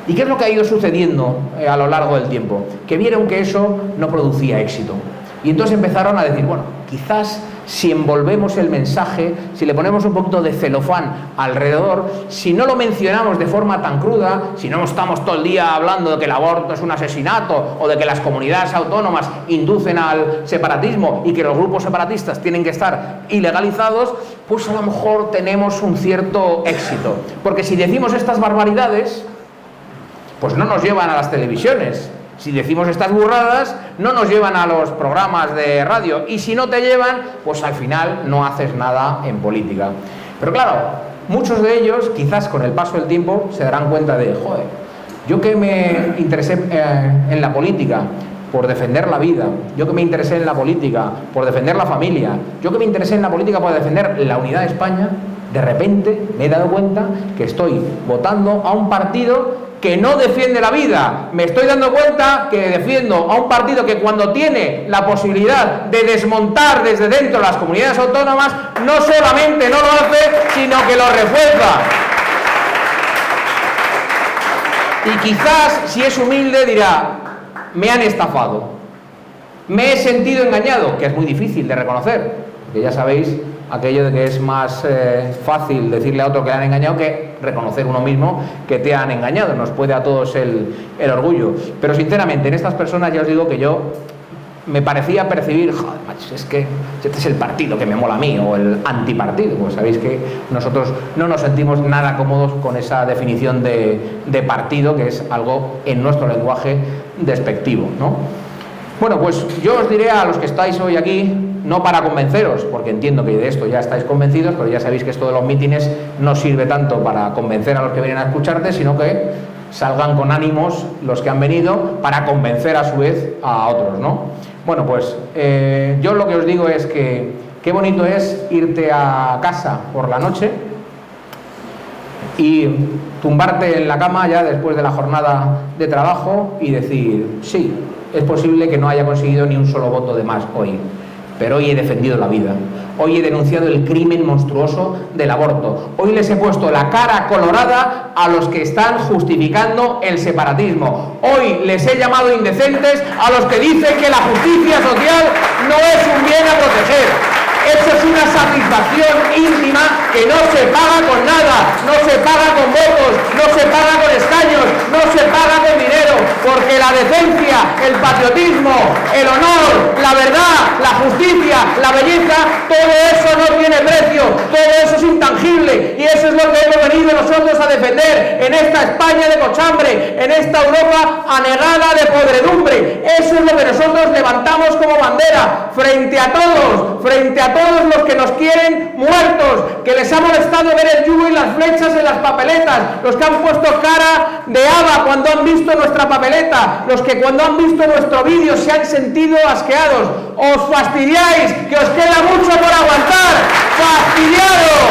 ¿Y qué es lo que ha ido sucediendo a lo largo del tiempo? Que vieron que eso no producía éxito. Y entonces empezaron a decir, bueno, quizás si envolvemos el mensaje, si le ponemos un poquito de celofán alrededor, si no lo mencionamos de forma tan cruda, si no estamos todo el día hablando de que el aborto es un asesinato o de que las comunidades autónomas inducen al separatismo y que los grupos separatistas tienen que estar ilegalizados, pues a lo mejor tenemos un cierto éxito. Porque si decimos estas barbaridades, pues no nos llevan a las televisiones. Si decimos estas burradas, no nos llevan a los programas de radio. Y si no te llevan, pues al final no haces nada en política. Pero claro, muchos de ellos, quizás con el paso del tiempo, se darán cuenta de, joder, yo que me interesé en la política por defender la vida, yo que me interesé en la política por defender la familia, yo que me interesé en la política por defender la unidad de España, de repente me he dado cuenta que estoy votando a un partido que no defiende la vida. Me estoy dando cuenta que defiendo a un partido que cuando tiene la posibilidad de desmontar desde dentro las comunidades autónomas, no solamente no lo hace, sino que lo refuerza. Y quizás, si es humilde, dirá, me han estafado, me he sentido engañado, que es muy difícil de reconocer, porque ya sabéis aquello de que es más fácil decirle a otro que le han engañado que reconocer uno mismo que te han engañado. Nos puede a todos el orgullo. Pero sinceramente, en estas personas ya os digo que yo me parecía percibir, joder, macho, es que este es el partido que me mola a mí, o el antipartido. Pues sabéis que nosotros no nos sentimos nada cómodos con esa definición de partido, que es algo en nuestro lenguaje despectivo, ¿no? Bueno, pues yo os diré a los que estáis hoy aquí, no para convenceros, porque entiendo que de esto ya estáis convencidos, pero ya sabéis que esto de los mítines no sirve tanto para convencer a los que vienen a escucharte, sino que salgan con ánimos los que han venido para convencer a su vez a otros, ¿no? Bueno, pues yo lo que os digo es que qué bonito es irte a casa por la noche y tumbarte en la cama ya después de la jornada de trabajo y decir, sí, es posible que no haya conseguido ni un solo voto de más hoy, pero hoy he defendido la vida, hoy he denunciado el crimen monstruoso del aborto, hoy les he puesto la cara colorada a los que están justificando el separatismo, hoy les he llamado indecentes a los que dicen que la justicia social no es un bien a proteger. Eso es una satisfacción íntima que no se paga con nada, no se paga con votos, no se paga con escaños, no se paga con dinero, porque la decencia, el patriotismo, el honor, la verdad, la justicia, la belleza, todo eso no tiene precio, todo eso es intangible, y eso es lo que hemos venido nosotros a defender en esta España de cochambre, en esta Europa anegada de podredumbre. Eso es lo que nosotros levantamos como bandera frente a todos los que nos quieren muertos, que les ha molestado ver el yugo y las flechas en las papeletas, los que han puesto cara de haba cuando han visto nuestra papeleta, los que cuando han visto nuestro vídeo se han sentido asqueados. Os fastidiáis, que os queda mucho por aguantar. ¡Fastidiados!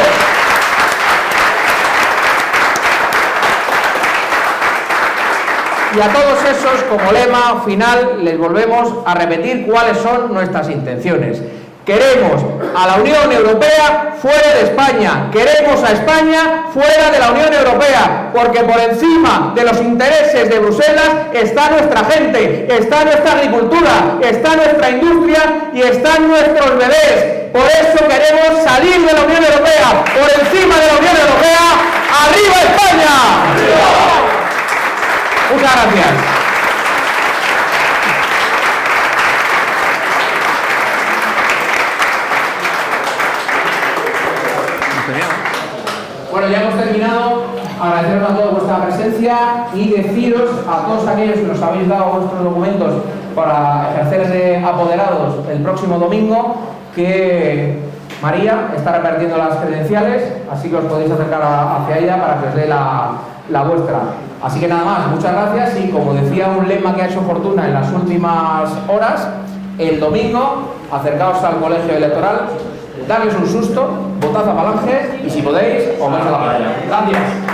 Y a todos esos, como lema final, les volvemos a repetir cuáles son nuestras intenciones. Queremos a la Unión Europea fuera de España, queremos a España fuera de la Unión Europea, porque por encima de los intereses de Bruselas está nuestra gente, está nuestra agricultura, está nuestra industria y están nuestros bebés. Por eso queremos salir de la Unión Europea, por encima de la Unión Europea. ¡Arriba España! ¡Arriba! Bueno, ya hemos terminado. Agradeceros a todos vuestra presencia y deciros a todos aquellos que nos habéis dado vuestros documentos para ejercer de apoderados el próximo domingo que María está repartiendo las credenciales, así que os podéis acercar hacia ella para que os dé la vuestra. Así que nada más, muchas gracias y como decía un lema que ha hecho fortuna en las últimas horas, el domingo acercaos al colegio electoral, darles un susto, votad a Falange y si podéis, os vais a la playa. Gracias.